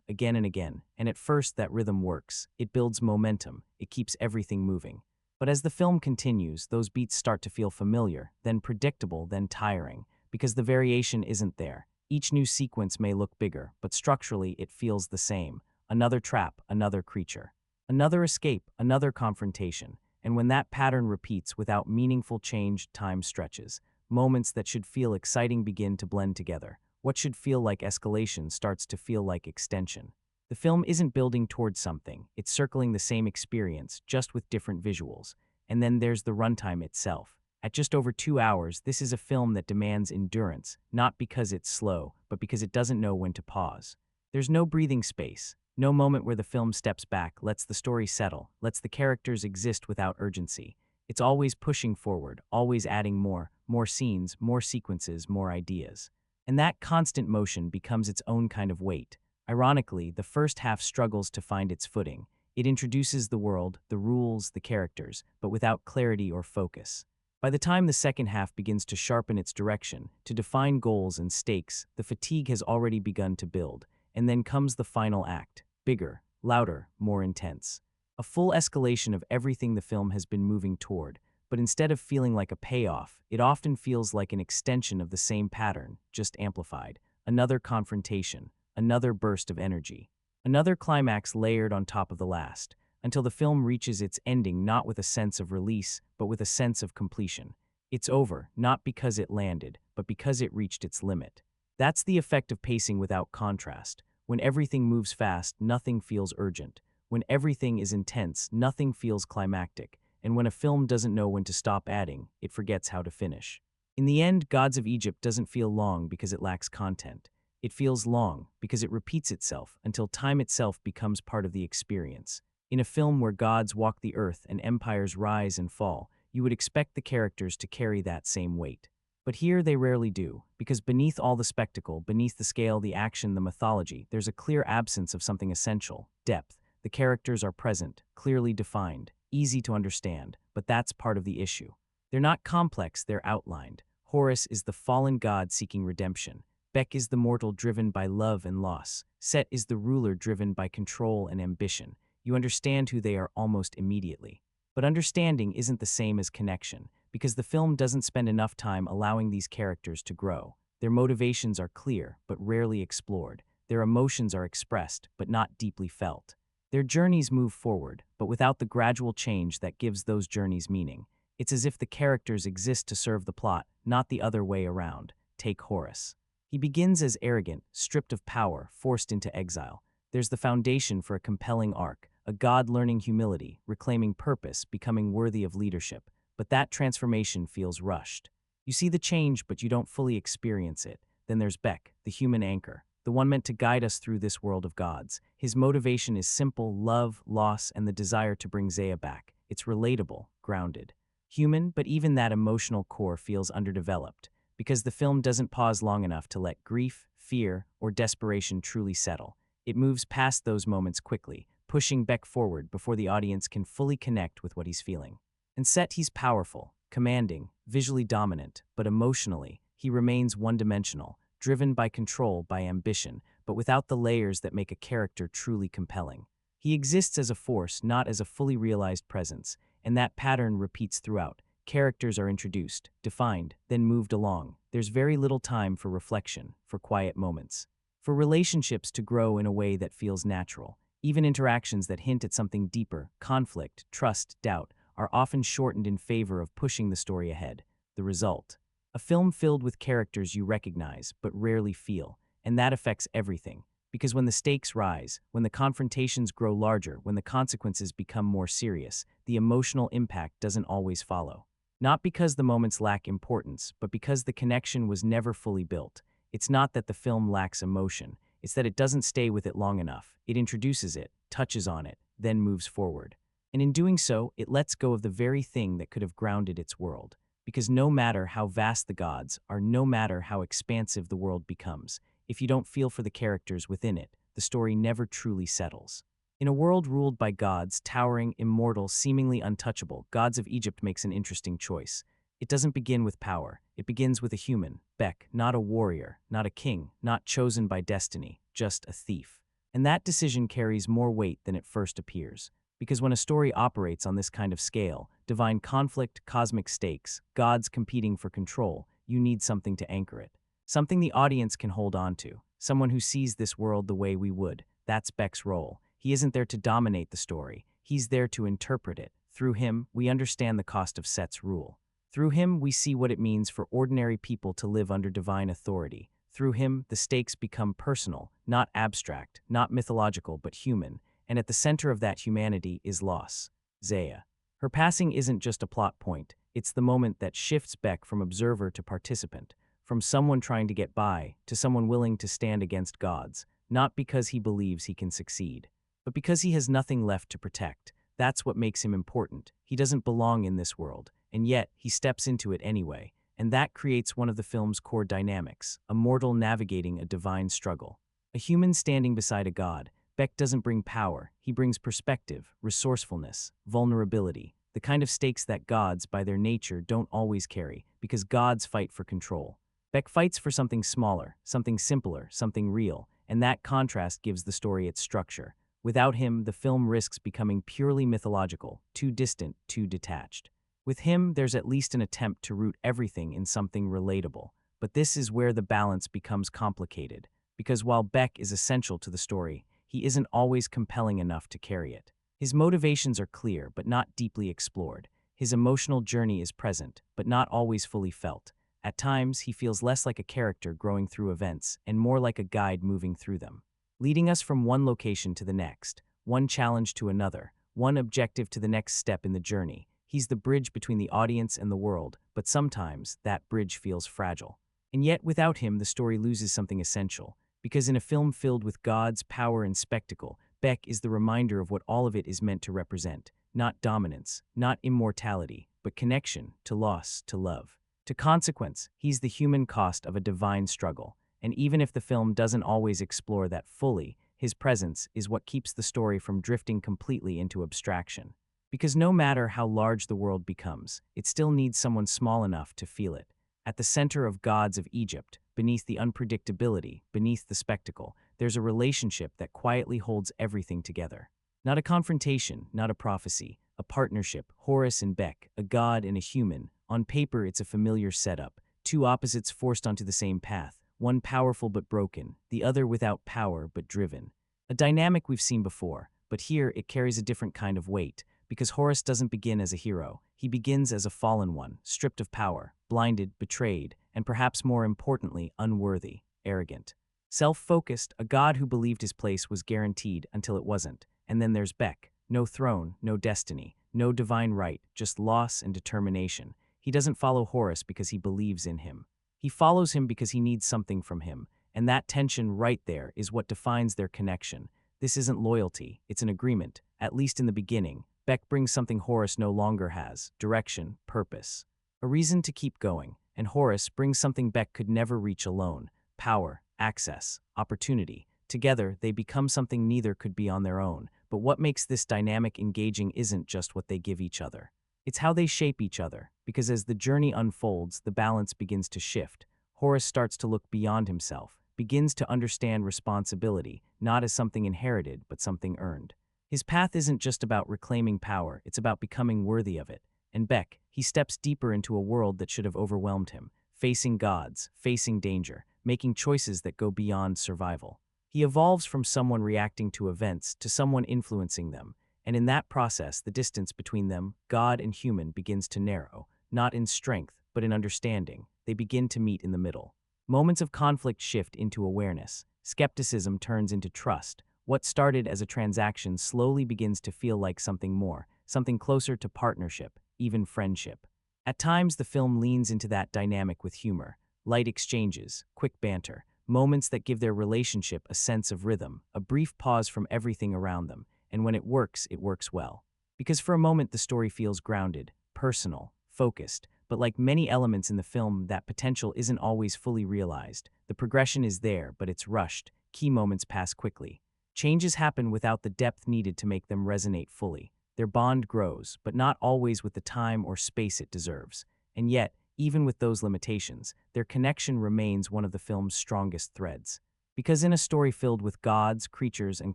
Speaker 1: again and again, and at first that rhythm works. It builds momentum, it keeps everything moving. But as the film continues, those beats start to feel familiar, then predictable, then tiring, because the variation isn't there. Each new sequence may look bigger, but structurally it feels the same. Another trap, another creature. Another escape, another confrontation. And when that pattern repeats without meaningful change, time stretches. Moments that should feel exciting begin to blend together. What should feel like escalation starts to feel like extension. The film isn't building towards something, it's circling the same experience, just with different visuals. And then there's the runtime itself. At just over 2 hours, this is a film that demands endurance, not because it's slow, but because it doesn't know when to pause. There's no breathing space, no moment where the film steps back, lets the story settle, lets the characters exist without urgency. It's always pushing forward, always adding more scenes, more sequences, more ideas. And that constant motion becomes its own kind of weight. Ironically, the first half struggles to find its footing. It introduces the world, the rules, the characters, but without clarity or focus. By the time the second half begins to sharpen its direction, to define goals and stakes, the fatigue has already begun to build. And then comes the final act, bigger, louder, more intense. A full escalation of everything the film has been moving toward, but instead of feeling like a payoff, it often feels like an extension of the same pattern, just amplified. Another confrontation, another burst of energy, another climax layered on top of the last, until the film reaches its ending not with a sense of release, but with a sense of completion. It's over, not because it landed, but because it reached its limit. That's the effect of pacing without contrast. When everything moves fast, nothing feels urgent. When everything is intense, nothing feels climactic. And when a film doesn't know when to stop adding, it forgets how to finish. In the end, Gods of Egypt doesn't feel long because it lacks content. It feels long because it repeats itself until time itself becomes part of the experience. In a film where gods walk the earth and empires rise and fall, you would expect the characters to carry that same weight. But here they rarely do, because beneath all the spectacle, beneath the scale, the action, the mythology, there's a clear absence of something essential: depth. The characters are present, clearly defined, easy to understand, but that's part of the issue. They're not complex, they're outlined. Horus is the fallen god seeking redemption. Bek is the mortal driven by love and loss. Set is the ruler driven by control and ambition. You understand who they are almost immediately. But understanding isn't the same as connection, because the film doesn't spend enough time allowing these characters to grow. Their motivations are clear, but rarely explored. Their emotions are expressed, but not deeply felt. Their journeys move forward, but without the gradual change that gives those journeys meaning. It's as if the characters exist to serve the plot, not the other way around. Take Horus. He begins as arrogant, stripped of power, forced into exile. There's the foundation for a compelling arc, a god learning humility, reclaiming purpose, becoming worthy of leadership. But that transformation feels rushed. You see the change, but you don't fully experience it. Then there's Bek, the human anchor, the one meant to guide us through this world of gods. His motivation is simple: love, loss, and the desire to bring Zaya back. It's relatable, grounded, human, but even that emotional core feels underdeveloped, because the film doesn't pause long enough to let grief, fear, or desperation truly settle. It moves past those moments quickly, pushing Bek forward before the audience can fully connect with what he's feeling. In Set, he's powerful, commanding, visually dominant, but emotionally, he remains one-dimensional, driven by control, by ambition, but without the layers that make a character truly compelling. He exists as a force, not as a fully realized presence, and that pattern repeats throughout. Characters are introduced, defined, then moved along. There's very little time for reflection, for quiet moments, for relationships to grow in a way that feels natural. Even interactions that hint at something deeper, conflict, trust, doubt, are often shortened in favor of pushing the story ahead. The result: a film filled with characters you recognize but rarely feel, and that affects everything. Because when the stakes rise, when the confrontations grow larger, when the consequences become more serious, the emotional impact doesn't always follow. Not because the moments lack importance, but because the connection was never fully built. It's not that the film lacks emotion, it's that it doesn't stay with it long enough. It introduces it, touches on it, then moves forward. And in doing so, it lets go of the very thing that could have grounded its world. Because no matter how vast the gods are, no matter how expansive the world becomes, if you don't feel for the characters within it, the story never truly settles. In a world ruled by gods, towering, immortal, seemingly untouchable, Gods of Egypt makes an interesting choice. It doesn't begin with power. It begins with a human, Beck, not a warrior, not a king, not chosen by destiny, just a thief. And that decision carries more weight than it first appears. Because when a story operates on this kind of scale, divine conflict, cosmic stakes, gods competing for control, you need something to anchor it. Something the audience can hold on to. Someone who sees this world the way we would. That's Beck's role. He isn't there to dominate the story. He's there to interpret it. Through him, we understand the cost of Set's rule. Through him, we see what it means for ordinary people to live under divine authority. Through him, the stakes become personal, not abstract, not mythological, but human. And at the center of that humanity is loss. Zaya. Her passing isn't just a plot point. It's the moment that shifts Beck from observer to participant, from someone trying to get by to someone willing to stand against gods, not because he believes he can succeed, but because he has nothing left to protect. That's what makes him important. He doesn't belong in this world, and yet he steps into it anyway, and that creates one of the film's core dynamics, a mortal navigating a divine struggle. A human standing beside a god. Beck doesn't bring power, he brings perspective, resourcefulness, vulnerability, the kind of stakes that gods, by their nature, don't always carry, because gods fight for control. Beck fights for something smaller, something simpler, something real, and that contrast gives the story its structure. Without him, the film risks becoming purely mythological, too distant, too detached. With him, there's at least an attempt to root everything in something relatable. But this is where the balance becomes complicated, because while Beck is essential to the story, he isn't always compelling enough to carry it. His motivations are clear, but not deeply explored. His emotional journey is present, but not always fully felt. At times, he feels less like a character growing through events and more like a guide moving through them, leading us from one location to the next, one challenge to another, one objective to the next step in the journey. He's the bridge between the audience and the world, but sometimes that bridge feels fragile. And yet, without him, the story loses something essential. Because in a film filled with gods, power, and spectacle, Beck is the reminder of what all of it is meant to represent. Not dominance, not immortality, but connection, to loss, to love, to consequence. He's the human cost of a divine struggle. And even if the film doesn't always explore that fully, his presence is what keeps the story from drifting completely into abstraction. Because no matter how large the world becomes, it still needs someone small enough to feel it. At the center of Gods of Egypt, beneath the unpredictability, beneath the spectacle, there's a relationship that quietly holds everything together. Not a confrontation, not a prophecy, a partnership. Horus and Beck, a god and a human. On paper, it's a familiar setup. Two opposites forced onto the same path, one powerful but broken, the other without power but driven. A dynamic we've seen before, but here it carries a different kind of weight. Because Horus doesn't begin as a hero, he begins as a fallen one, stripped of power, blinded, betrayed, and perhaps more importantly, unworthy, arrogant. Self-focused, a god who believed his place was guaranteed until it wasn't. And then there's Beck. No throne, no destiny, no divine right, just loss and determination. He doesn't follow Horus because he believes in him. He follows him because he needs something from him, and that tension right there is what defines their connection. This isn't loyalty, it's an agreement, at least in the beginning. Beck brings something Horus no longer has: direction, purpose, a reason to keep going, and Horus brings something Beck could never reach alone: power, access, opportunity. Together, they become something neither could be on their own. But what makes this dynamic engaging isn't just what they give each other. It's how they shape each other, because as the journey unfolds, the balance begins to shift. Horus starts to look beyond himself, begins to understand responsibility, not as something inherited, but something earned. His path isn't just about reclaiming power, it's about becoming worthy of it. And Beck, he steps deeper into a world that should have overwhelmed him, facing gods, facing danger, making choices that go beyond survival. He evolves from someone reacting to events to someone influencing them, and in that process, the distance between them, God and human, begins to narrow, not in strength, but in understanding. They begin to meet in the middle. Moments of conflict shift into awareness. Skepticism turns into trust. What started as a transaction slowly begins to feel like something more, something closer to partnership, even friendship. At times, the film leans into that dynamic with humor, light exchanges, quick banter, moments that give their relationship a sense of rhythm, a brief pause from everything around them, and when it works well. Because for a moment the story feels grounded, personal, focused, but like many elements in the film, that potential isn't always fully realized. The progression is there, but it's rushed. Key moments pass quickly. Changes happen without the depth needed to make them resonate fully. Their bond grows, but not always with the time or space it deserves. And yet, even with those limitations, their connection remains one of the film's strongest threads. Because in a story filled with gods, creatures, and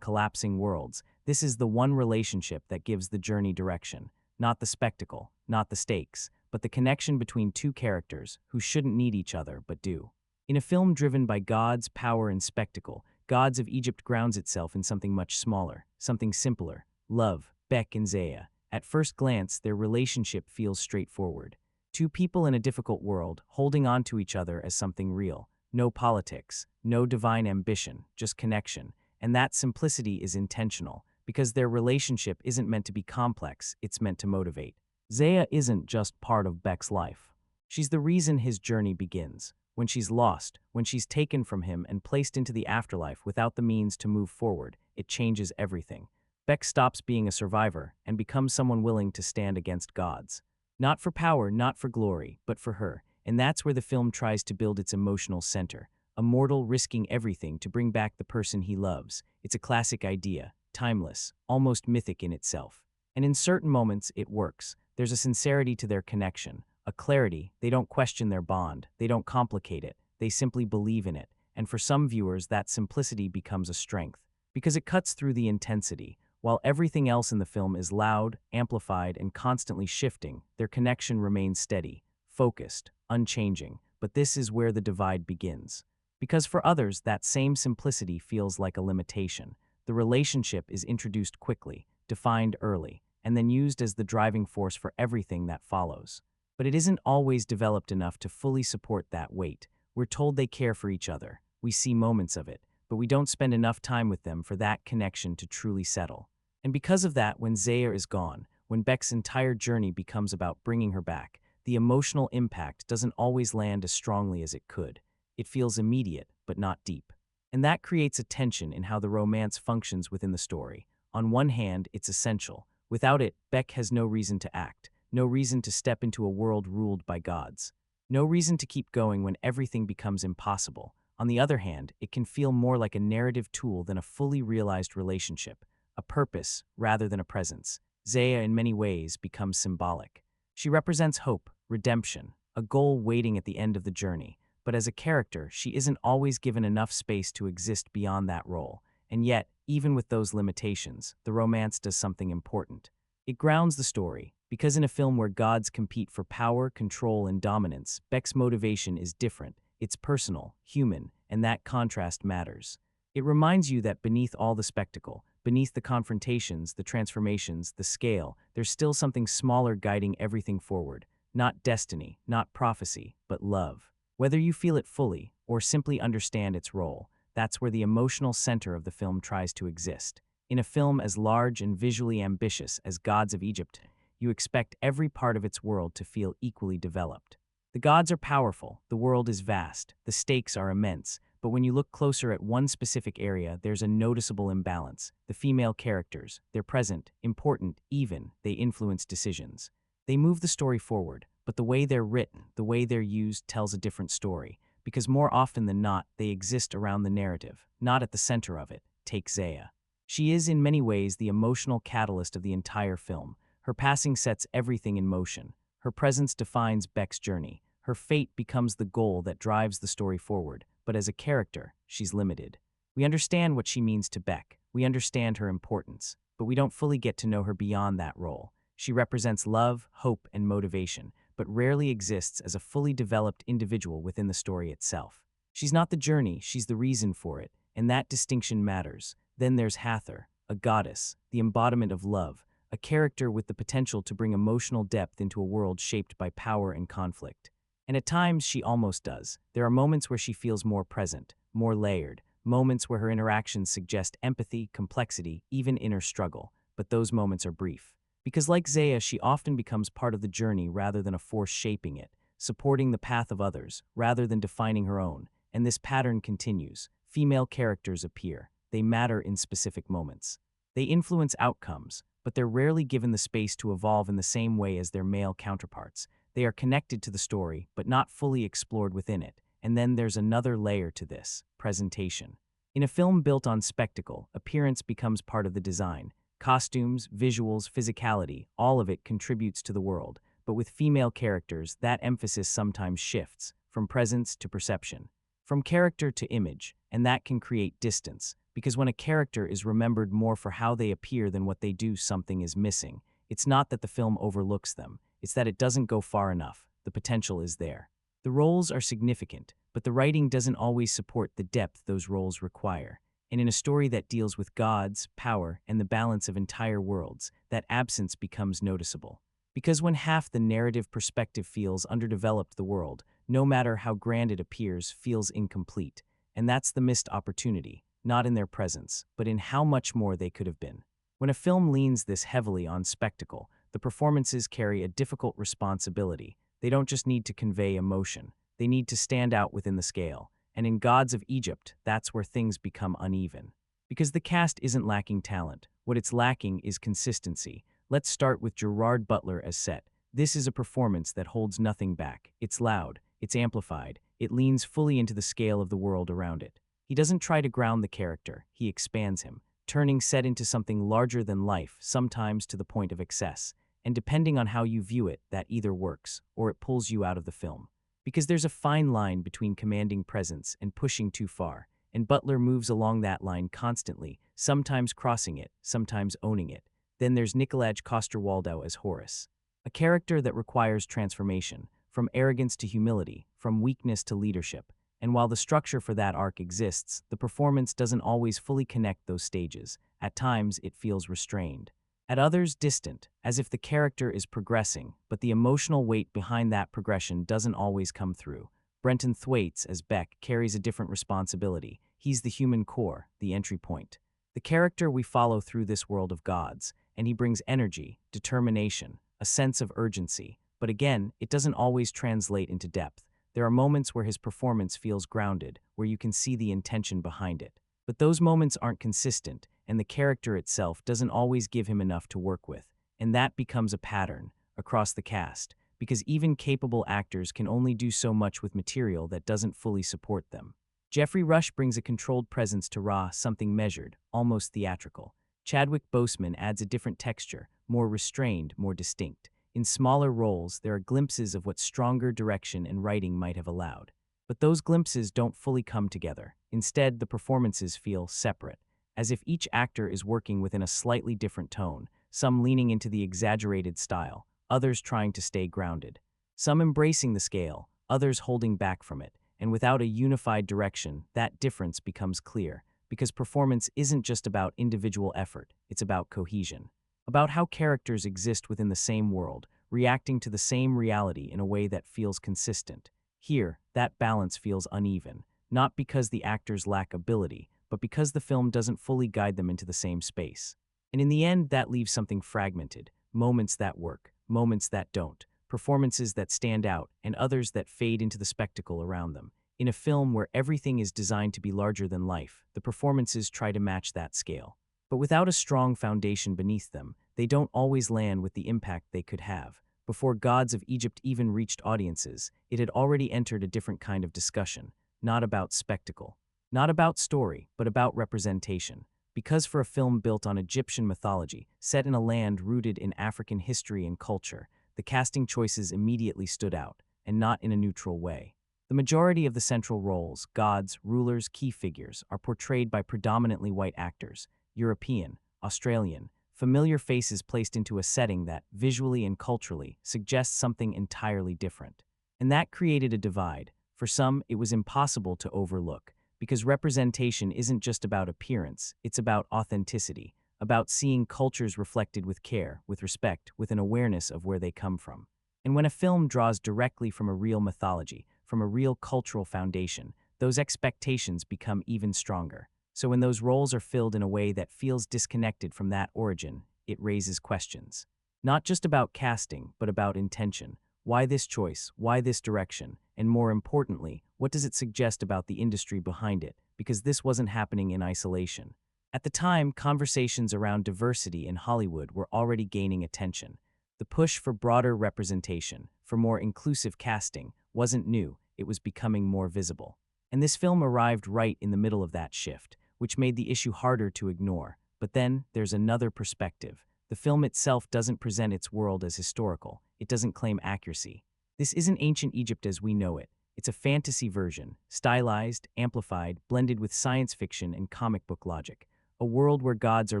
Speaker 1: collapsing worlds, this is the one relationship that gives the journey direction. Not the spectacle, not the stakes, but the connection between two characters who shouldn't need each other but do. In a film driven by gods, power, and spectacle, Gods of Egypt grounds itself in something much smaller, something simpler: love, Beck and Zaya. At first glance, their relationship feels straightforward. Two people in a difficult world, holding on to each other as something real. No politics, no divine ambition, just connection. And that simplicity is intentional, because their relationship isn't meant to be complex, it's meant to motivate. Zaya isn't just part of Beck's life. She's the reason his journey begins. When she's lost, when she's taken from him and placed into the afterlife without the means to move forward, it changes everything. Beck stops being a survivor and becomes someone willing to stand against gods. Not for power, not for glory, but for her. And that's where the film tries to build its emotional center. A mortal risking everything to bring back the person he loves. It's a classic idea, timeless, almost mythic in itself. And in certain moments, it works. There's a sincerity to their connection, a clarity. They don't question their bond, they don't complicate it, they simply believe in it. And for some viewers, that simplicity becomes a strength, because it cuts through the intensity. While everything else in the film is loud, amplified, and constantly shifting, their connection remains steady, focused, unchanging. But this is where the divide begins. Because for others, that same simplicity feels like a limitation. The relationship is introduced quickly, defined early, and then used as the driving force for everything that follows. But it isn't always developed enough to fully support that weight. We're told they care for each other. We see moments of it, but we don't spend enough time with them for that connection to truly settle. And because of that, when Zaya is gone, when Beck's entire journey becomes about bringing her back, the emotional impact doesn't always land as strongly as it could. It feels immediate, but not deep. And that creates a tension in how the romance functions within the story. On one hand, it's essential. Without it, Beck has no reason to act, no reason to step into a world ruled by gods, no reason to keep going when everything becomes impossible. On the other hand, it can feel more like a narrative tool than a fully realized relationship, a purpose rather than a presence. Zaya, in many ways, becomes symbolic. She represents hope, redemption, a goal waiting at the end of the journey. But as a character, she isn't always given enough space to exist beyond that role. And yet, even with those limitations, the romance does something important. It grounds the story, because in a film where gods compete for power, control, and dominance, Beck's motivation is different. It's personal, human, and that contrast matters. It reminds you that beneath all the spectacle, beneath the confrontations, the transformations, the scale, there's still something smaller guiding everything forward. Not destiny, not prophecy, but love. Whether you feel it fully, or simply understand its role, that's where the emotional center of the film tries to exist. In a film as large and visually ambitious as Gods of Egypt, you expect every part of its world to feel equally developed. The gods are powerful, the world is vast, the stakes are immense, but when you look closer at one specific area, there's a noticeable imbalance. The female characters, they're present, important, even, they influence decisions. They move the story forward, but the way they're written, the way they're used tells a different story, because more often than not, they exist around the narrative, not at the center of it. Take Zaya. She is in many ways the emotional catalyst of the entire film. Her passing sets everything in motion. Her presence defines Beck's journey. Her fate becomes the goal that drives the story forward, but as a character, she's limited. We understand what she means to Beck. We understand her importance, but we don't fully get to know her beyond that role. She represents love, hope, and motivation, but rarely exists as a fully developed individual within the story itself. She's not the journey, she's the reason for it, and that distinction matters. Then there's Hathor, a goddess, the embodiment of love, a character with the potential to bring emotional depth into a world shaped by power and conflict. And at times, she almost does. There are moments where she feels more present, more layered, moments where her interactions suggest empathy, complexity, even inner struggle. But those moments are brief. Because like Zaya, she often becomes part of the journey rather than a force shaping it, supporting the path of others rather than defining her own. And this pattern continues. Female characters appear. They matter in specific moments. They influence outcomes, but they're rarely given the space to evolve in the same way as their male counterparts. They are connected to the story, but not fully explored within it. And then there's another layer to this: presentation. In a film built on spectacle, appearance becomes part of the design. Costumes, visuals, physicality, all of it contributes to the world. But with female characters, that emphasis sometimes shifts, from presence to perception, from character to image, and that can create distance, because when a character is remembered more for how they appear than what they do, something is missing. It's not that the film overlooks them, it's that it doesn't go far enough. The potential is there. The roles are significant, but the writing doesn't always support the depth those roles require. And in a story that deals with gods, power, and the balance of entire worlds, that absence becomes noticeable. Because when half the narrative perspective feels underdeveloped, the world, no matter how grand it appears, feels incomplete. And that's the missed opportunity, not in their presence, but in how much more they could have been. When a film leans this heavily on spectacle, the performances carry a difficult responsibility. They don't just need to convey emotion, they need to stand out within the scale. And in Gods of Egypt, that's where things become uneven. Because the cast isn't lacking talent, what it's lacking is consistency. Let's start with Gerard Butler as Set. This is a performance that holds nothing back. It's loud, it's amplified, it leans fully into the scale of the world around it. He doesn't try to ground the character, he expands him, turning Set into something larger than life, sometimes to the point of excess. And depending on how you view it, that either works, or it pulls you out of the film. Because there's a fine line between commanding presence and pushing too far, and Butler moves along that line constantly, sometimes crossing it, sometimes owning it. Then there's Nikolaj Coster-Waldau as Horus, a character that requires transformation, from arrogance to humility, from weakness to leadership. And while the structure for that arc exists, the performance doesn't always fully connect those stages. At times, it feels restrained. At others, distant, as if the character is progressing, but the emotional weight behind that progression doesn't always come through. Brenton Thwaites as Beck carries a different responsibility. He's the human core, the entry point. The character we follow through this world of gods, and he brings energy, determination, a sense of urgency. But again, it doesn't always translate into depth. There are moments where his performance feels grounded, where you can see the intention behind it. But those moments aren't consistent, and the character itself doesn't always give him enough to work with. And that becomes a pattern across the cast, because even capable actors can only do so much with material that doesn't fully support them. Jeffrey Rush brings a controlled presence to Ra, something measured, almost theatrical. Chadwick Boseman adds a different texture, more restrained, more distinct. In smaller roles, there are glimpses of what stronger direction and writing might have allowed. But those glimpses don't fully come together. Instead, the performances feel separate, as if each actor is working within a slightly different tone, some leaning into the exaggerated style, others trying to stay grounded. Some embracing the scale, others holding back from it. And without a unified direction, that difference becomes clear, because performance isn't just about individual effort, it's about cohesion. About how characters exist within the same world, reacting to the same reality in a way that feels consistent. Here, that balance feels uneven, not because the actors lack ability, but because the film doesn't fully guide them into the same space. And in the end, that leaves something fragmented, moments that work, moments that don't, performances that stand out, and others that fade into the spectacle around them. In a film where everything is designed to be larger than life, the performances try to match that scale. But without a strong foundation beneath them, they don't always land with the impact they could have. Before Gods of Egypt even reached audiences, it had already entered a different kind of discussion, not about spectacle, not about story, but about representation. Because for a film built on Egyptian mythology, set in a land rooted in African history and culture, the casting choices immediately stood out, and not in a neutral way. The majority of the central roles, gods, rulers, key figures, are portrayed by predominantly white actors, European, Australian, familiar faces placed into a setting that, visually and culturally, suggests something entirely different. And that created a divide. For some, it was impossible to overlook, because representation isn't just about appearance, it's about authenticity, about seeing cultures reflected with care, with respect, with an awareness of where they come from. And when a film draws directly from a real mythology, from a real cultural foundation, those expectations become even stronger. So when those roles are filled in a way that feels disconnected from that origin, it raises questions. Not just about casting, but about intention. Why this choice? Why this direction? And more importantly, what does it suggest about the industry behind it? Because this wasn't happening in isolation. At the time, conversations around diversity in Hollywood were already gaining attention. The push for broader representation, for more inclusive casting, wasn't new, it was becoming more visible. And this film arrived right in the middle of that shift, which made the issue harder to ignore. But then, there's another perspective. The film itself doesn't present its world as historical. It doesn't claim accuracy. This isn't ancient Egypt as we know it. It's a fantasy version, stylized, amplified, blended with science fiction and comic book logic. A world where gods are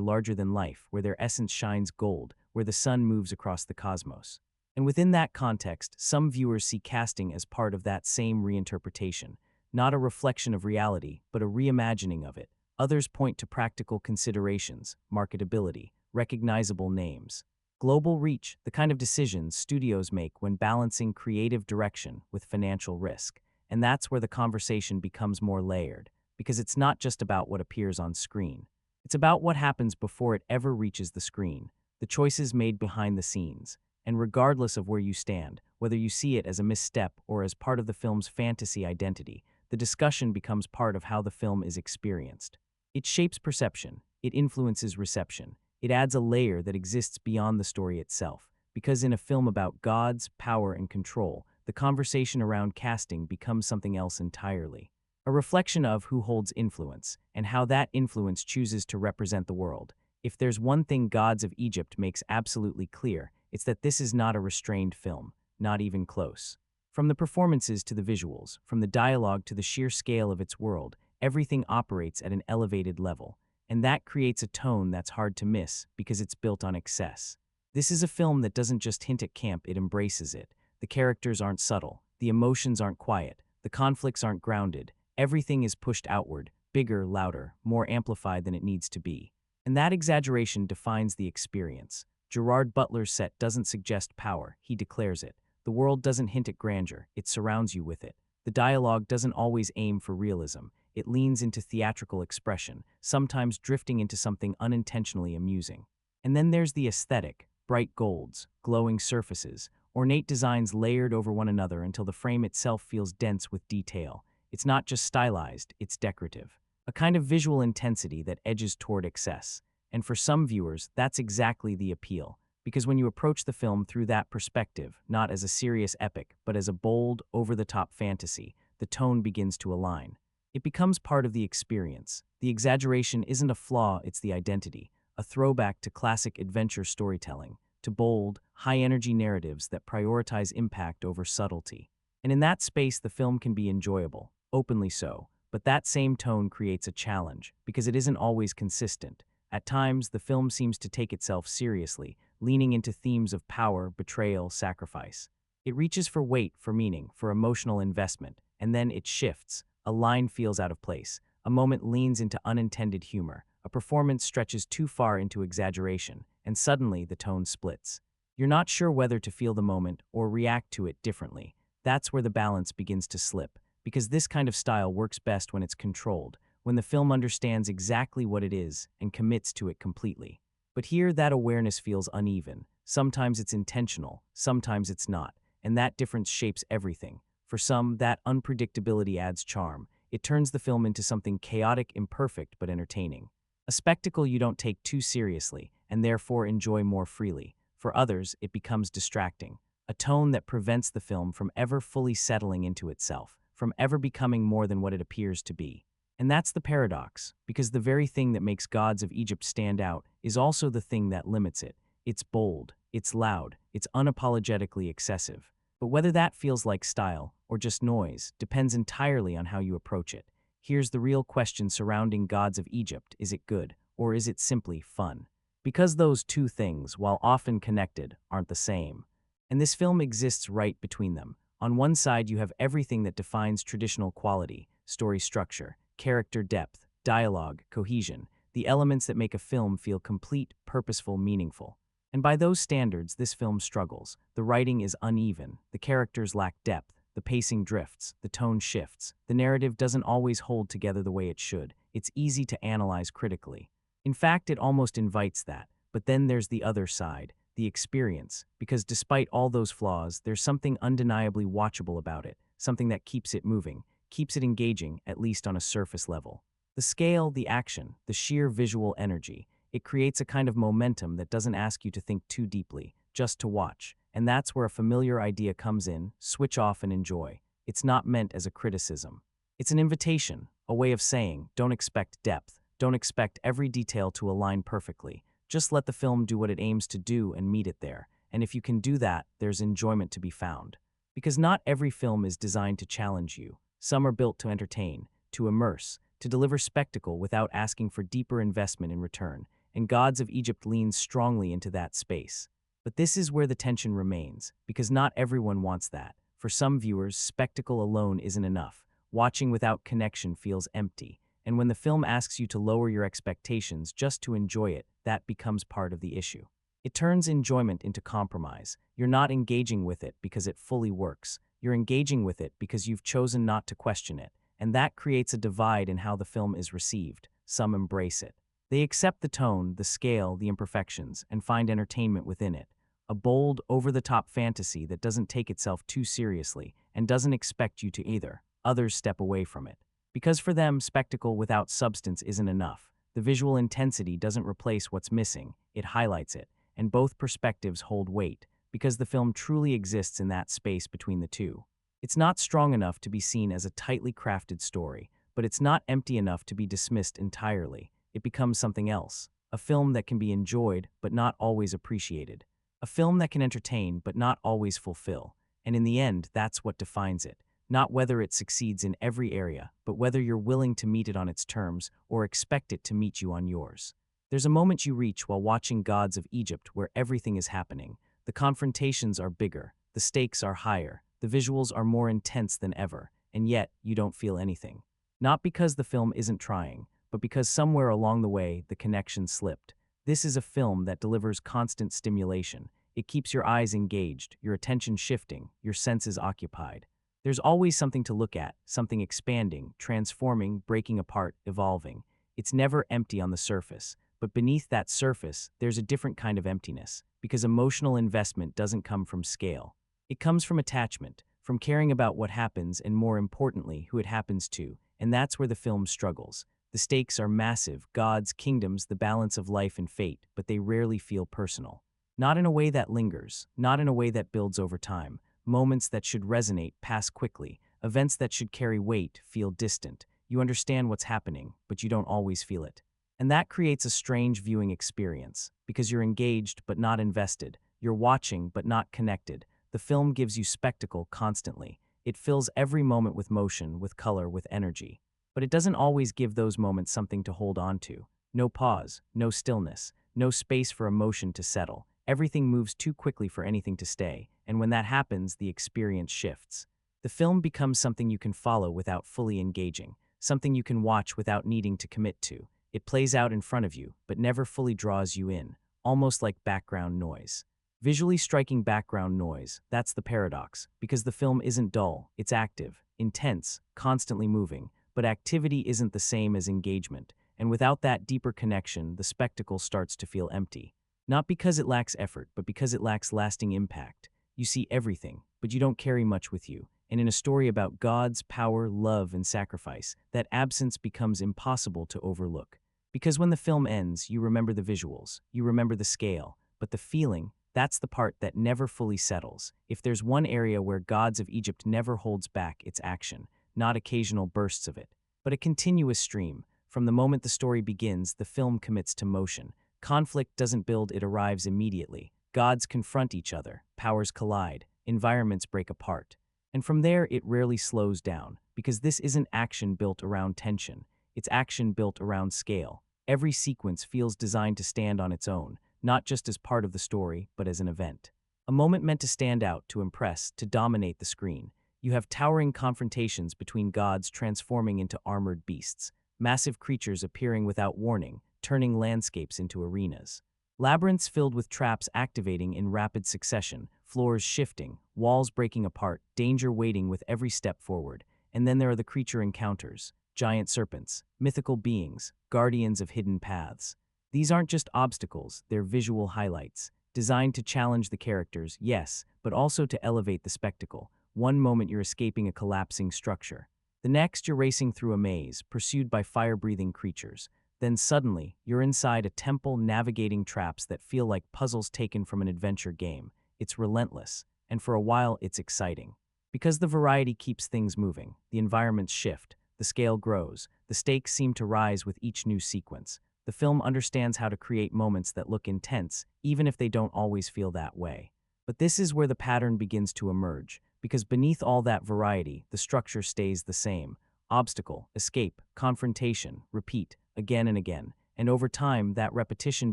Speaker 1: larger than life, where their essence shines gold, where the sun moves across the cosmos. And within that context, some viewers see casting as part of that same reinterpretation, not a reflection of reality, but a reimagining of it. Others point to practical considerations, marketability, recognizable names, global reach, the kind of decisions studios make when balancing creative direction with financial risk. And that's where the conversation becomes more layered, because it's not just about what appears on screen. It's about what happens before it ever reaches the screen, the choices made behind the scenes. And regardless of where you stand, whether you see it as a misstep or as part of the film's fantasy identity, the discussion becomes part of how the film is experienced. It shapes perception, it influences reception, it adds a layer that exists beyond the story itself, because in a film about gods, power, and control, the conversation around casting becomes something else entirely. A reflection of who holds influence, and how that influence chooses to represent the world. If there's one thing Gods of Egypt makes absolutely clear, it's that this is not a restrained film, not even close. From the performances to the visuals, from the dialogue to the sheer scale of its world, everything operates at an elevated level. And that creates a tone that's hard to miss because it's built on excess. This is a film that doesn't just hint at camp, it embraces it. The characters aren't subtle, the emotions aren't quiet, the conflicts aren't grounded. Everything is pushed outward, bigger, louder, more amplified than it needs to be. And that exaggeration defines the experience. Gerard Butler's set doesn't suggest power, he declares it. The world doesn't hint at grandeur, it surrounds you with it. The dialogue doesn't always aim for realism. It leans into theatrical expression, sometimes drifting into something unintentionally amusing. And then there's the aesthetic, bright golds, glowing surfaces, ornate designs layered over one another until the frame itself feels dense with detail. It's not just stylized, it's decorative. A kind of visual intensity that edges toward excess. And for some viewers, that's exactly the appeal. Because when you approach the film through that perspective, not as a serious epic, but as a bold, over-the-top fantasy, the tone begins to align. It becomes part of the experience. The exaggeration isn't a flaw, it's the identity, a throwback to classic adventure storytelling, to bold, high-energy narratives that prioritize impact over subtlety. And in that space, the film can be enjoyable, openly so, but that same tone creates a challenge, because it isn't always consistent. At times, the film seems to take itself seriously, leaning into themes of power, betrayal, sacrifice. It reaches for weight, for meaning, for emotional investment, and then it shifts. A line feels out of place, a moment leans into unintended humor, a performance stretches too far into exaggeration, and suddenly the tone splits. You're not sure whether to feel the moment or react to it differently. That's where the balance begins to slip, because this kind of style works best when it's controlled, when the film understands exactly what it is and commits to it completely. But here, that awareness feels uneven. Sometimes it's intentional, sometimes it's not, and that difference shapes everything. For some, that unpredictability adds charm. It turns the film into something chaotic, imperfect, but entertaining. A spectacle you don't take too seriously, and therefore enjoy more freely. For others, it becomes distracting. A tone that prevents the film from ever fully settling into itself, from ever becoming more than what it appears to be. And that's the paradox, because the very thing that makes Gods of Egypt stand out is also the thing that limits it. It's bold, it's loud, it's unapologetically excessive. But whether that feels like style or just noise depends entirely on how you approach it. Here's the real question surrounding Gods of Egypt: is it good, or is it simply fun? Because those two things, while often connected, aren't the same. And this film exists right between them. On one side, you have everything that defines traditional quality: story structure, character depth, dialogue, cohesion, the elements that make a film feel complete, purposeful, meaningful. And by those standards, this film struggles. The writing is uneven, the characters lack depth, the pacing drifts, the tone shifts, the narrative doesn't always hold together the way it should. It's easy to analyze critically. In fact, it almost invites that. But then there's the other side, the experience, because despite all those flaws, there's something undeniably watchable about it, something that keeps it moving, keeps it engaging, at least on a surface level. The scale, the action, the sheer visual energy, it creates a kind of momentum that doesn't ask you to think too deeply, just to watch. And that's where a familiar idea comes in: switch off and enjoy. It's not meant as a criticism. It's an invitation, a way of saying, don't expect depth, Don't expect every detail to align perfectly. Just let the film do what it aims to do and meet it there. And if you can do that, there's enjoyment to be found. Because not every film is designed to challenge you. Some are built to entertain, to immerse, to deliver spectacle without asking for deeper investment in return. And Gods of Egypt leans strongly into that space. But this is where the tension remains, because not everyone wants that. For some viewers, spectacle alone isn't enough. Watching without connection feels empty. And when the film asks you to lower your expectations just to enjoy it, that becomes part of the issue. It turns enjoyment into compromise. You're not engaging with it because it fully works. You're engaging with it because you've chosen not to question it. And that creates a divide in how the film is received. Some embrace it. They accept the tone, the scale, the imperfections, and find entertainment within it. A bold, over-the-top fantasy that doesn't take itself too seriously and doesn't expect you to either. Others step away from it. Because for them, spectacle without substance isn't enough. The visual intensity doesn't replace what's missing, it highlights it. And both perspectives hold weight, because the film truly exists in that space between the two. It's not strong enough to be seen as a tightly crafted story, but it's not empty enough to be dismissed entirely. It becomes something else. A film that can be enjoyed, but not always appreciated. A film that can entertain, but not always fulfill. And in the end, that's what defines it. Not whether it succeeds in every area, but whether you're willing to meet it on its terms or expect it to meet you on yours. There's a moment you reach while watching Gods of Egypt where everything is happening. The confrontations are bigger, the stakes are higher, the visuals are more intense than ever, and yet you don't feel anything. Not because the film isn't trying, but because somewhere along the way the connection slipped. This is a film that delivers constant stimulation. It keeps your eyes engaged, your attention shifting, your senses occupied. There's always something to look at, something expanding, transforming, breaking apart, evolving. It's never empty on the surface, but beneath that surface, there's a different kind of emptiness, because emotional investment doesn't come from scale. It comes from attachment, from caring about what happens and, more importantly, who it happens to, and that's where the film struggles. The stakes are massive, gods, kingdoms, the balance of life and fate, but they rarely feel personal. Not in a way that lingers, not in a way that builds over time. Moments that should resonate pass quickly. Events that should carry weight feel distant. You understand what's happening, but you don't always feel it. And that creates a strange viewing experience, because you're engaged but not invested. You're watching but not connected. The film gives you spectacle constantly. It fills every moment with motion, with color, with energy. But it doesn't always give those moments something to hold on to. No pause, no stillness, no space for emotion to settle. Everything moves too quickly for anything to stay, and when that happens, the experience shifts. The film becomes something you can follow without fully engaging, something you can watch without needing to commit to. It plays out in front of you, but never fully draws you in, almost like background noise. Visually striking background noise, that's the paradox, because the film isn't dull, it's active, intense, constantly moving, but activity isn't the same as engagement, and without that deeper connection, the spectacle starts to feel empty. Not because it lacks effort, but because it lacks lasting impact. You see everything, but you don't carry much with you. And in a story about gods, power, love, and sacrifice, that absence becomes impossible to overlook. Because when the film ends, you remember the visuals, you remember the scale, but the feeling, that's the part that never fully settles. If there's one area where Gods of Egypt never holds back, it's action, not occasional bursts of it, but a continuous stream. From the moment the story begins, the film commits to motion. Conflict doesn't build, it arrives immediately. Gods confront each other, powers collide, environments break apart. And from there, it rarely slows down, because this isn't action built around tension. It's action built around scale. Every sequence feels designed to stand on its own, not just as part of the story, but as an event. A moment meant to stand out, to impress, to dominate the screen. You have towering confrontations between gods transforming into armored beasts, massive creatures appearing without warning, turning landscapes into arenas. Labyrinths filled with traps activating in rapid succession, floors shifting, walls breaking apart, danger waiting with every step forward. And then there are the creature encounters, giant serpents, mythical beings, guardians of hidden paths. These aren't just obstacles, they're visual highlights, designed to challenge the characters, yes, but also to elevate the spectacle. One moment you're escaping a collapsing structure. The next you're racing through a maze, pursued by fire-breathing creatures. Then suddenly, you're inside a temple navigating traps that feel like puzzles taken from an adventure game. It's relentless, and for a while it's exciting. Because the variety keeps things moving, the environments shift, the scale grows, the stakes seem to rise with each new sequence. The film understands how to create moments that look intense, even if they don't always feel that way. But this is where the pattern begins to emerge, because beneath all that variety, the structure stays the same. Obstacle, escape, confrontation, repeat, again and again, and over time, that repetition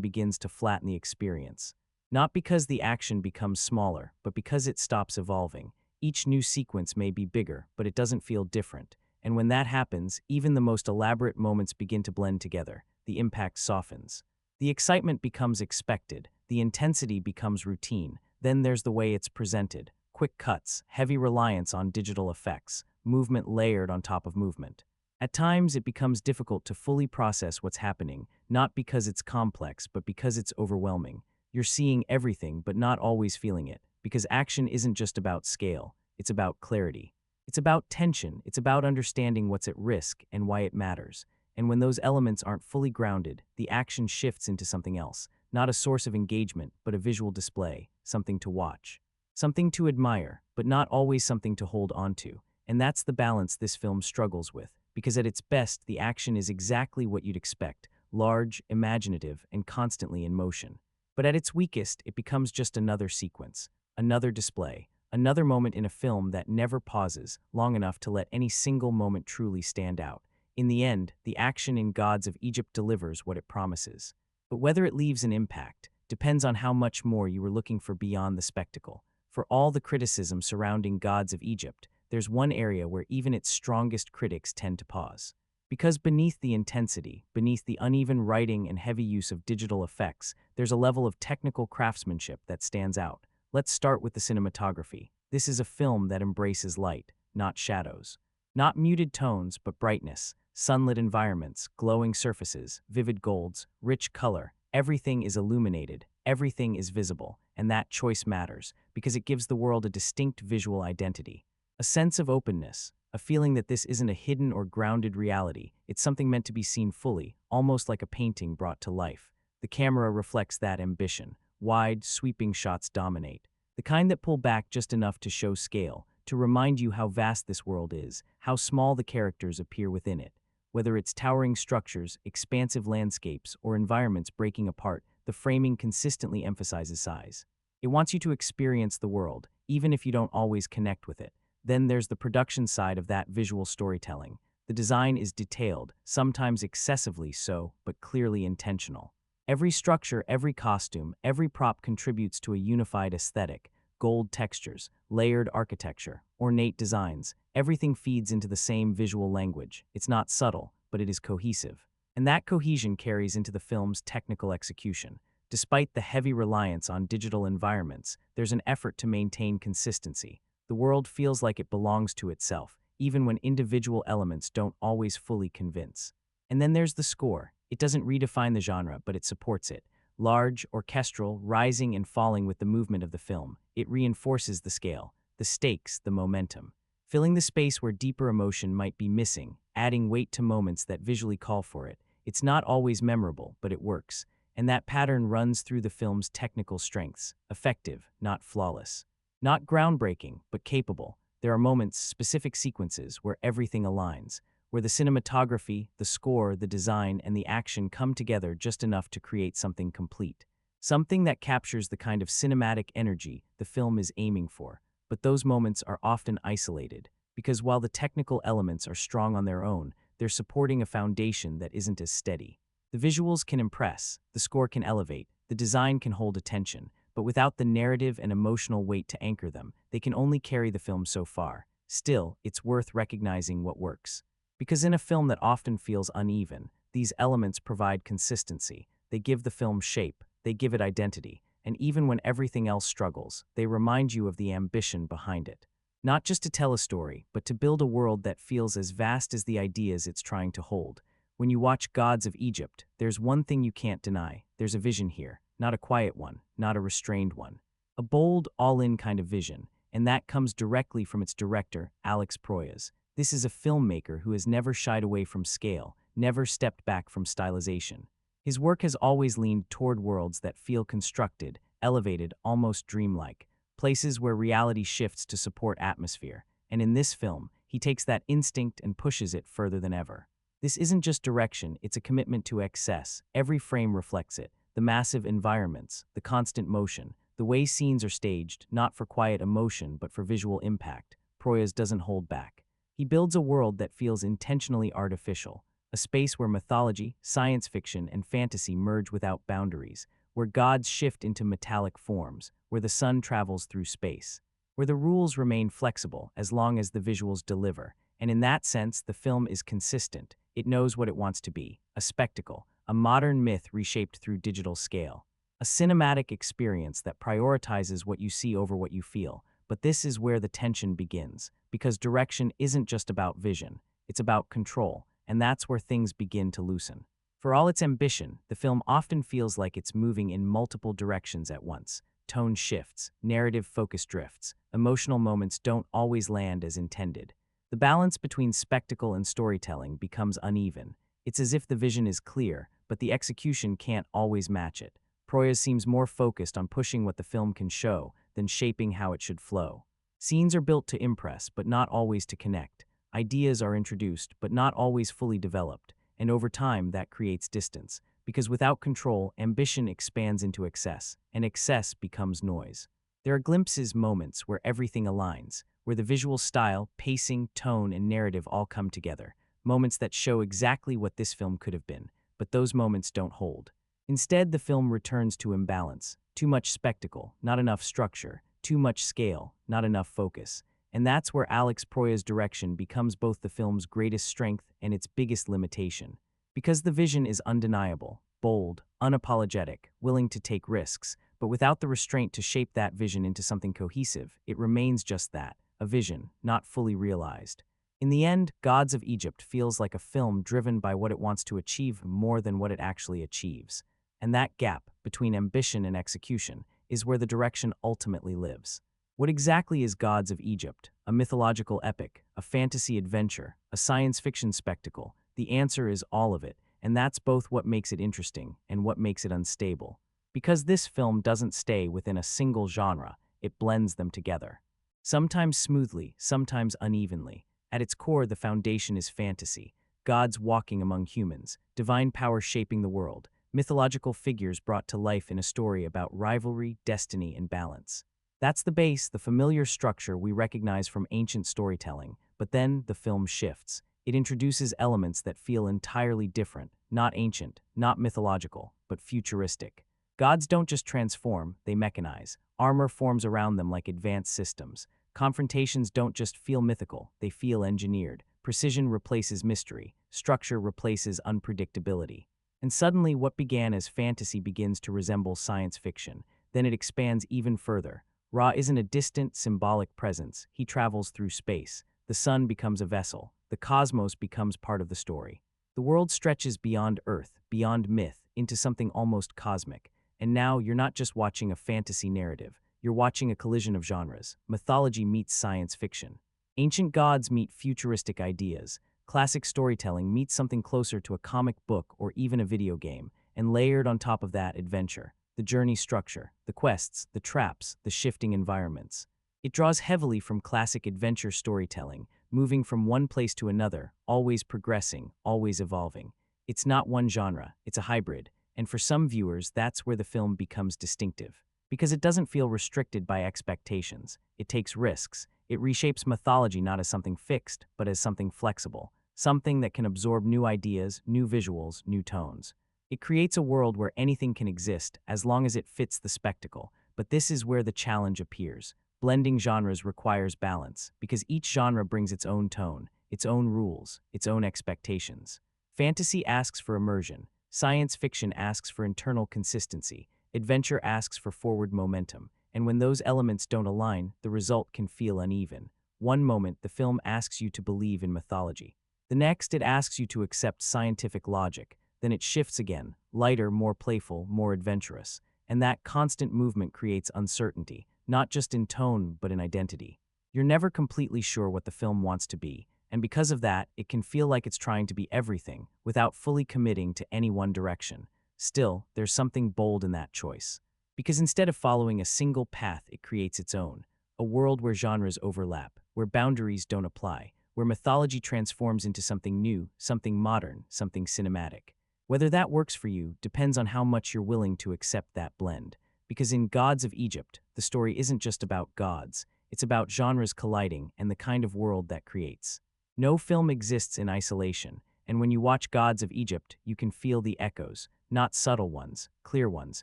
Speaker 1: begins to flatten the experience. Not because the action becomes smaller, but because it stops evolving. Each new sequence may be bigger, but it doesn't feel different. And when that happens, even the most elaborate moments begin to blend together. The impact softens. The excitement becomes expected. The intensity becomes routine. Then there's the way it's presented. Quick cuts, heavy reliance on digital effects, movement layered on top of movement. At times, it becomes difficult to fully process what's happening, not because it's complex, but because it's overwhelming. You're seeing everything, but not always feeling it, because action isn't just about scale, it's about clarity. It's about tension, it's about understanding what's at risk and why it matters. And when those elements aren't fully grounded, the action shifts into something else, not a source of engagement, but a visual display, something to watch. Something to admire, but not always something to hold onto. And that's the balance this film struggles with, because at its best, the action is exactly what you'd expect, large, imaginative, and constantly in motion. But at its weakest, it becomes just another sequence, another display, another moment in a film that never pauses long enough to let any single moment truly stand out. In the end, the action in Gods of Egypt delivers what it promises. But whether it leaves an impact depends on how much more you were looking for beyond the spectacle. For all the criticism surrounding Gods of Egypt, there's one area where even its strongest critics tend to pause. Because beneath the intensity, beneath the uneven writing and heavy use of digital effects, there's a level of technical craftsmanship that stands out. Let's start with the cinematography. This is a film that embraces light, not shadows. Not muted tones, but brightness. Sunlit environments, glowing surfaces, vivid golds, rich color. Everything is illuminated, everything is visible, and that choice matters because it gives the world a distinct visual identity. A sense of openness, a feeling that this isn't a hidden or grounded reality, it's something meant to be seen fully, almost like a painting brought to life. The camera reflects that ambition. Wide, sweeping shots dominate. The kind that pull back just enough to show scale, to remind you how vast this world is, how small the characters appear within it. Whether it's towering structures, expansive landscapes, or environments breaking apart, the framing consistently emphasizes size. It wants you to experience the world, even if you don't always connect with it. Then there's the production side of that visual storytelling. The design is detailed, sometimes excessively so, but clearly intentional. Every structure, every costume, every prop contributes to a unified aesthetic. Gold textures, layered architecture, ornate designs, everything feeds into the same visual language. It's not subtle, but it is cohesive. And that cohesion carries into the film's technical execution. Despite the heavy reliance on digital environments, there's an effort to maintain consistency. The world feels like it belongs to itself, even when individual elements don't always fully convince. And then there's the score. It doesn't redefine the genre, but it supports it. Large, orchestral, rising and falling with the movement of the film. It reinforces the scale, the stakes, the momentum. Filling the space where deeper emotion might be missing, adding weight to moments that visually call for it. It's not always memorable, but it works. And that pattern runs through the film's technical strengths. Effective, not flawless. Not groundbreaking, but capable. There are moments, specific sequences, where everything aligns, where the cinematography, the score, the design, and the action come together just enough to create something complete. Something that captures the kind of cinematic energy the film is aiming for. But those moments are often isolated, because while the technical elements are strong on their own, they're supporting a foundation that isn't as steady. The visuals can impress, the score can elevate, the design can hold attention, but without the narrative and emotional weight to anchor them, they can only carry the film so far. Still, it's worth recognizing what works. Because in a film that often feels uneven, these elements provide consistency. They give the film shape, they give it identity, and even when everything else struggles, they remind you of the ambition behind it. Not just to tell a story, but to build a world that feels as vast as the ideas it's trying to hold. When you watch Gods of Egypt, there's one thing you can't deny. There's a vision here, not a quiet one, not a restrained one. A bold, all-in kind of vision, and that comes directly from its director, Alex Proyas. This is a filmmaker who has never shied away from scale, never stepped back from stylization. His work has always leaned toward worlds that feel constructed, elevated, almost dreamlike, places where reality shifts to support atmosphere. And in this film, He takes that instinct and pushes it further than ever. This isn't just direction, it's a commitment to excess. Every frame reflects it. The massive environments, the constant motion, the way scenes are staged, not for quiet emotion but for visual impact. Proyas doesn't hold back. He builds a world that feels intentionally artificial, a space where mythology, science fiction, and fantasy merge without boundaries, where gods shift into metallic forms, where the sun travels through space, where the rules remain flexible as long as the visuals deliver. And in that sense, the film is consistent. It knows what it wants to be, a spectacle, a modern myth reshaped through digital scale, a cinematic experience that prioritizes what you see over what you feel. But this is where the tension begins, because direction isn't just about vision, it's about control, and that's where things begin to loosen. For all its ambition, the film often feels like it's moving in multiple directions at once. Tone shifts, narrative focus drifts, emotional moments don't always land as intended. The balance between spectacle and storytelling becomes uneven. It's as if the vision is clear, but the execution can't always match it. Proyas seems more focused on pushing what the film can show than shaping how it should flow. Scenes are built to impress, but not always to connect. Ideas are introduced, but not always fully developed, and over time that creates distance. Because without control, ambition expands into excess, and excess becomes noise. There are glimpses, moments where everything aligns, where the visual style, pacing, tone, and narrative all come together. Moments that show exactly what this film could have been, but those moments don't hold. Instead, the film returns to imbalance. Too much spectacle, not enough structure. Too much scale, not enough focus. And that's where Alex Proyas' direction becomes both the film's greatest strength and its biggest limitation. Because the vision is undeniable, bold, unapologetic, willing to take risks, but without the restraint to shape that vision into something cohesive, it remains just that, a vision, not fully realized. In the end, Gods of Egypt feels like a film driven by what it wants to achieve more than what it actually achieves. And that gap between ambition and execution is where the direction ultimately lives. What exactly is Gods of Egypt? A mythological epic, a fantasy adventure, a science fiction spectacle? The answer is all of it, and that's both what makes it interesting and what makes it unstable. Because this film doesn't stay within a single genre, it blends them together. Sometimes smoothly, sometimes unevenly. At its core, the foundation is fantasy, gods walking among humans, divine power shaping the world, mythological figures brought to life in a story about rivalry, destiny, and balance. That's the base, the familiar structure we recognize from ancient storytelling, but then the film shifts. It introduces elements that feel entirely different, not ancient, not mythological, but futuristic. Gods don't just transform, they mechanize. Armor forms around them like advanced systems. Confrontations don't just feel mythical, they feel engineered. Precision replaces mystery. Structure replaces unpredictability. And suddenly, what began as fantasy begins to resemble science fiction. Then it expands even further. Ra isn't a distant, symbolic presence. He travels through space. The sun becomes a vessel. The cosmos becomes part of the story. The world stretches beyond Earth, beyond myth, into something almost cosmic. And now you're not just watching a fantasy narrative. You're watching a collision of genres. Mythology meets science fiction. Ancient gods meet futuristic ideas. Classic storytelling meets something closer to a comic book or even a video game, and layered on top of that, adventure. The journey structure, the quests, the traps, the shifting environments. It draws heavily from classic adventure storytelling, moving from one place to another, always progressing, always evolving. It's not one genre, it's a hybrid, and for some viewers, that's where the film becomes distinctive. Because it doesn't feel restricted by expectations. It takes risks. It reshapes mythology not as something fixed, but as something flexible. Something that can absorb new ideas, new visuals, new tones. It creates a world where anything can exist as long as it fits the spectacle. But this is where the challenge appears. Blending genres requires balance, because each genre brings its own tone, its own rules, its own expectations. Fantasy asks for immersion. Science fiction asks for internal consistency. Adventure asks for forward momentum, and when those elements don't align, the result can feel uneven. One moment, the film asks you to believe in mythology. The next, it asks you to accept scientific logic. Then it shifts again, lighter, more playful, more adventurous. And that constant movement creates uncertainty, not just in tone, but in identity. You're never completely sure what the film wants to be, and because of that, it can feel like it's trying to be everything, without fully committing to any one direction. Still, there's something bold in that choice. Because instead of following a single path, it creates its own. A world where genres overlap, where boundaries don't apply, where mythology transforms into something new, something modern, something cinematic. Whether that works for you depends on how much you're willing to accept that blend. Because in Gods of Egypt, the story isn't just about gods, it's about genres colliding and the kind of world that creates. No film exists in isolation, and when you watch Gods of Egypt, you can feel the echoes, not subtle ones, clear ones,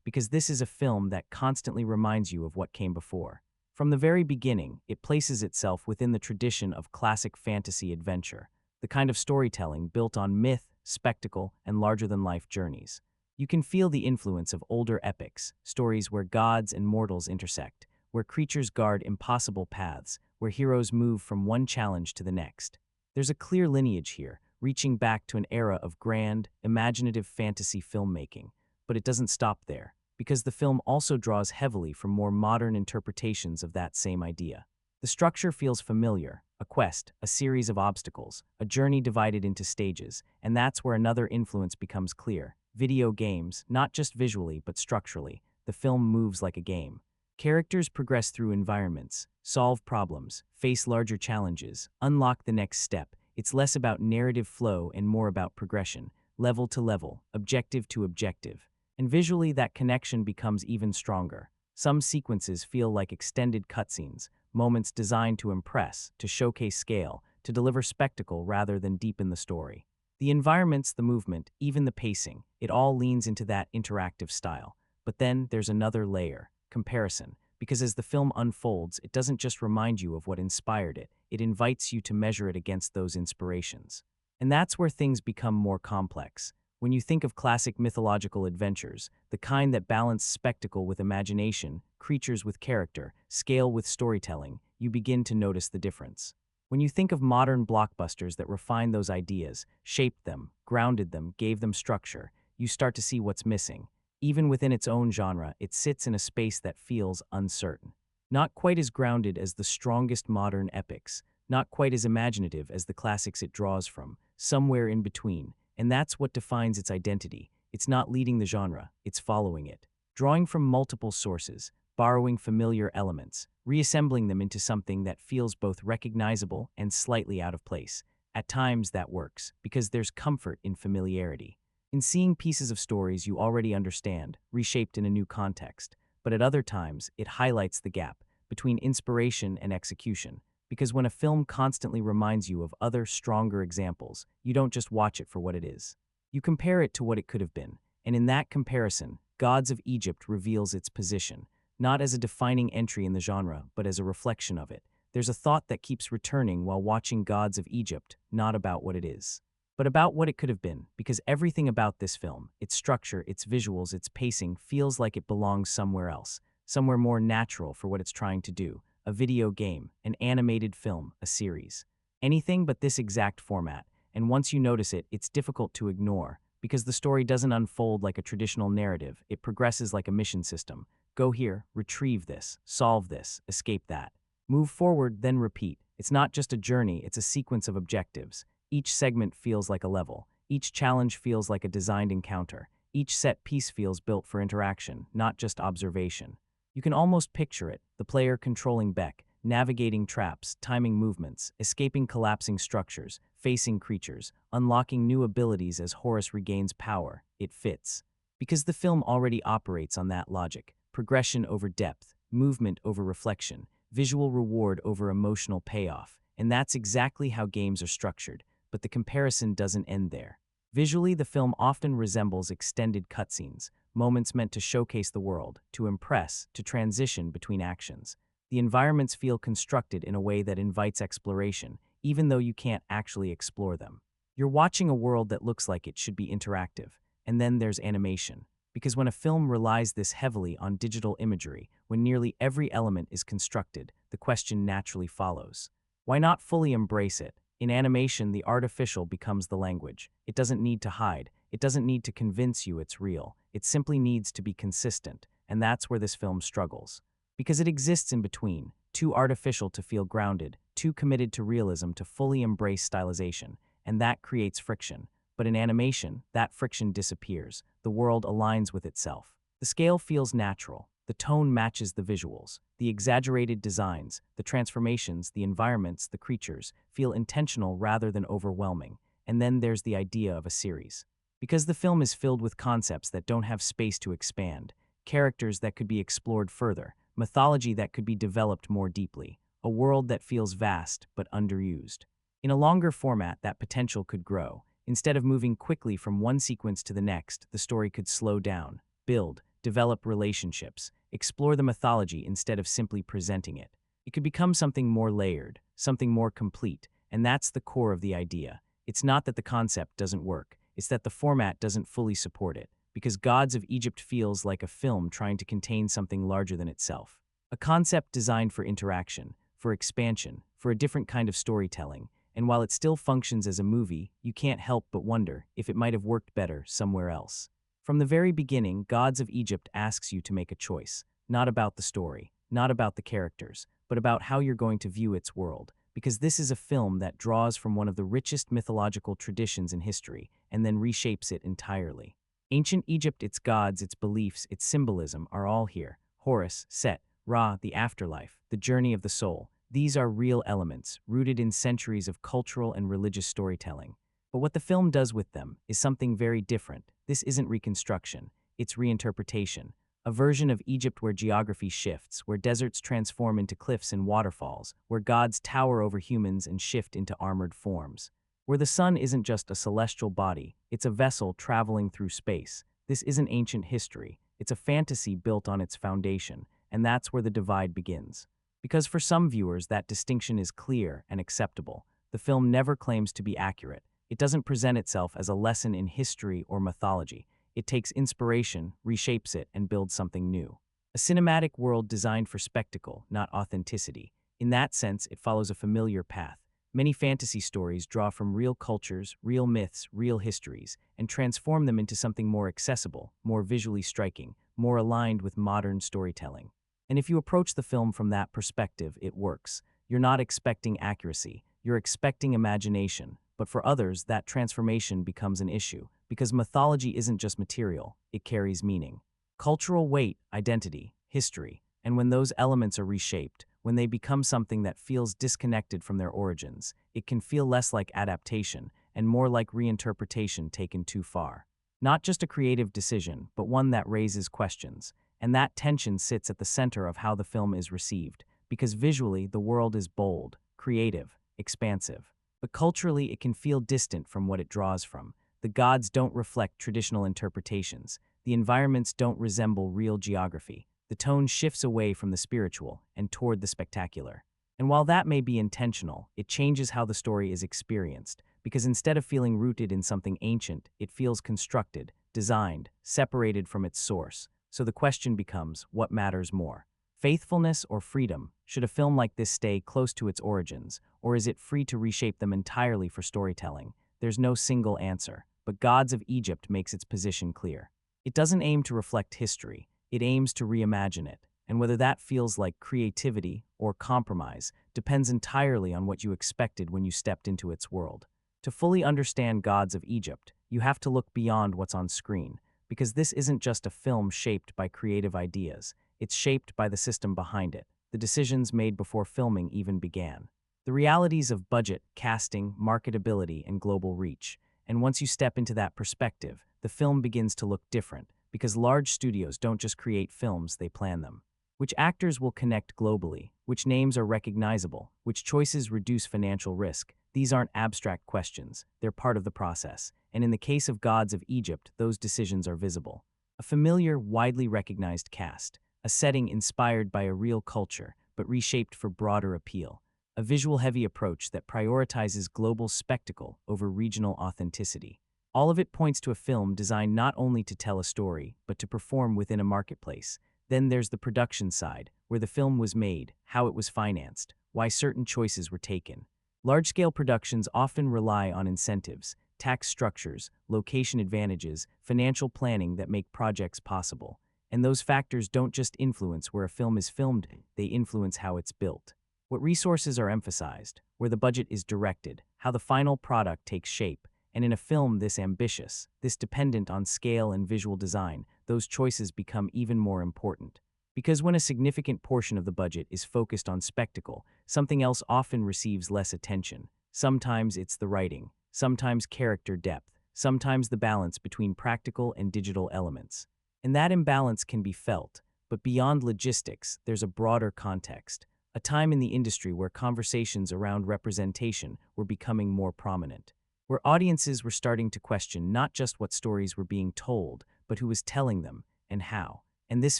Speaker 1: because this is a film that constantly reminds you of what came before. From the very beginning, it places itself within the tradition of classic fantasy adventure, the kind of storytelling built on myth, spectacle, and larger-than-life journeys. You can feel the influence of older epics, stories where gods and mortals intersect, where creatures guard impossible paths, where heroes move from one challenge to the next. There's a clear lineage here, reaching back to an era of grand, imaginative fantasy filmmaking. But it doesn't stop there, because the film also draws heavily from more modern interpretations of that same idea. The structure feels familiar, a quest, a series of obstacles, a journey divided into stages, and that's where another influence becomes clear. Video games, not just visually but structurally, the film moves like a game. Characters progress through environments, solve problems, face larger challenges, unlock the next step. It's less about narrative flow and more about progression, level to level, objective to objective. And visually, that connection becomes even stronger. Some sequences feel like extended cutscenes, moments designed to impress, to showcase scale, to deliver spectacle rather than deepen the story. The environments, the movement, even the pacing, it all leans into that interactive style. But then there's another layer, comparison, because as the film unfolds, it doesn't just remind you of what inspired it, it invites you to measure it against those inspirations. And that's where things become more complex. When you think of classic mythological adventures, the kind that balance spectacle with imagination, creatures with character, scale with storytelling, you begin to notice the difference. When you think of modern blockbusters that refine those ideas, shaped them, grounded them, gave them structure, you start to see what's missing. Even within its own genre, it sits in a space that feels uncertain. Not quite as grounded as the strongest modern epics, not quite as imaginative as the classics it draws from, somewhere in between. And that's what defines its identity. It's not leading the genre, it's following it. Drawing from multiple sources, borrowing familiar elements, reassembling them into something that feels both recognizable and slightly out of place. At times that works, because there's comfort in familiarity. In seeing pieces of stories you already understand, reshaped in a new context. But at other times, it highlights the gap between inspiration and execution. Because when a film constantly reminds you of other, stronger examples, you don't just watch it for what it is. You compare it to what it could have been, and in that comparison, Gods of Egypt reveals its position, not as a defining entry in the genre, but as a reflection of it. There's a thought that keeps returning while watching Gods of Egypt, not about what it is, but about what it could have been, because everything about this film, its structure, its visuals, its pacing, feels like it belongs somewhere else, somewhere more natural for what it's trying to do. A video game, an animated film, a series. Anything but this exact format, and once you notice it, it's difficult to ignore, because the story doesn't unfold like a traditional narrative, it progresses like a mission system. Go here, retrieve this, solve this, escape that. Move forward, then repeat. It's not just a journey, it's a sequence of objectives. Each segment feels like a level. Each challenge feels like a designed encounter. Each set piece feels built for interaction, not just observation. You can almost picture it, the player controlling Beck, navigating traps, timing movements, escaping collapsing structures, facing creatures, unlocking new abilities as Horus regains power. It fits. Because the film already operates on that logic. Progression over depth, movement over reflection, visual reward over emotional payoff. And that's exactly how games are structured, but the comparison doesn't end there. Visually, the film often resembles extended cutscenes, moments meant to showcase the world, to impress, to transition between actions. The environments feel constructed in a way that invites exploration, even though you can't actually explore them. You're watching a world that looks like it should be interactive. And then there's animation. Because when a film relies this heavily on digital imagery, when nearly every element is constructed, the question naturally follows. Why not fully embrace it? In animation, the artificial becomes the language. It doesn't need to hide. It doesn't need to convince you it's real. It simply needs to be consistent, and that's where this film struggles. Because it exists in between, too artificial to feel grounded, too committed to realism to fully embrace stylization, and that creates friction. But in animation, that friction disappears. The world aligns with itself. The scale feels natural. The tone matches the visuals. The exaggerated designs, the transformations, the environments, the creatures feel intentional rather than overwhelming. And then there's the idea of a series. Because the film is filled with concepts that don't have space to expand, characters that could be explored further, mythology that could be developed more deeply, a world that feels vast but underused. In a longer format, that potential could grow. Instead of moving quickly from one sequence to the next, the story could slow down, build, develop relationships, explore the mythology instead of simply presenting it. It could become something more layered, something more complete, and that's the core of the idea. It's not that the concept doesn't work, it's that the format doesn't fully support it, because Gods of Egypt feels like a film trying to contain something larger than itself. A concept designed for interaction, for expansion, for a different kind of storytelling, and while it still functions as a movie, you can't help but wonder if it might have worked better somewhere else. From the very beginning, Gods of Egypt asks you to make a choice, not about the story, not about the characters, but about how you're going to view its world, because this is a film that draws from one of the richest mythological traditions in history and then reshapes it entirely. Ancient Egypt, its gods, its beliefs, its symbolism are all here. Horus, Set, Ra, the afterlife, the journey of the soul. These are real elements, rooted in centuries of cultural and religious storytelling. But what the film does with them is something very different. This isn't reconstruction, it's reinterpretation. A version of Egypt where geography shifts, where deserts transform into cliffs and waterfalls, where gods tower over humans and shift into armored forms. Where the sun isn't just a celestial body, it's a vessel traveling through space. This isn't ancient history, it's a fantasy built on its foundation, and that's where the divide begins. Because for some viewers, that distinction is clear and acceptable. The film never claims to be accurate. It doesn't present itself as a lesson in history or mythology. It takes inspiration, reshapes it, and builds something new. A cinematic world designed for spectacle, not authenticity. In that sense, it follows a familiar path. Many fantasy stories draw from real cultures, real myths, real histories, and transform them into something more accessible, more visually striking, more aligned with modern storytelling. And if you approach the film from that perspective, it works. You're not expecting accuracy, you're expecting imagination. But for others, that transformation becomes an issue, because mythology isn't just material, it carries meaning. Cultural weight, identity, history, and when those elements are reshaped, when they become something that feels disconnected from their origins, it can feel less like adaptation and more like reinterpretation taken too far. Not just a creative decision, but one that raises questions. And that tension sits at the center of how the film is received, because visually the world is bold, creative, expansive. But culturally it can feel distant from what it draws from. The gods don't reflect traditional interpretations. The environments don't resemble real geography. The tone shifts away from the spiritual and toward the spectacular. And while that may be intentional, it changes how the story is experienced, because instead of feeling rooted in something ancient, it feels constructed, designed, separated from its source. So the question becomes, what matters more? Faithfulness or freedom? Should a film like this stay close to its origins, or is it free to reshape them entirely for storytelling? There's no single answer, but Gods of Egypt makes its position clear. It doesn't aim to reflect history, it aims to reimagine it, and whether that feels like creativity or compromise depends entirely on what you expected when you stepped into its world. To fully understand Gods of Egypt, you have to look beyond what's on screen, because this isn't just a film shaped by creative ideas, it's shaped by the system behind it, the decisions made before filming even began. The realities of budget, casting, marketability, and global reach. And once you step into that perspective, the film begins to look different, because large studios don't just create films, they plan them. Which actors will connect globally? Which names are recognizable? Which choices reduce financial risk? These aren't abstract questions, they're part of the process. And in the case of Gods of Egypt, those decisions are visible. A familiar, widely recognized cast. A setting inspired by a real culture, but reshaped for broader appeal. A visual-heavy approach that prioritizes global spectacle over regional authenticity. All of it points to a film designed not only to tell a story, but to perform within a marketplace. Then there's the production side, where the film was made, how it was financed, why certain choices were taken. Large-scale productions often rely on incentives, tax structures, location advantages, financial planning that make projects possible. And those factors don't just influence where a film is filmed, they influence how it's built. What resources are emphasized, where the budget is directed, how the final product takes shape. And in a film this ambitious, this dependent on scale and visual design, those choices become even more important. Because when a significant portion of the budget is focused on spectacle, something else often receives less attention. Sometimes it's the writing, sometimes character depth, sometimes the balance between practical and digital elements. And that imbalance can be felt, but beyond logistics, there's a broader context, a time in the industry where conversations around representation were becoming more prominent, where audiences were starting to question not just what stories were being told, but who was telling them and how. And this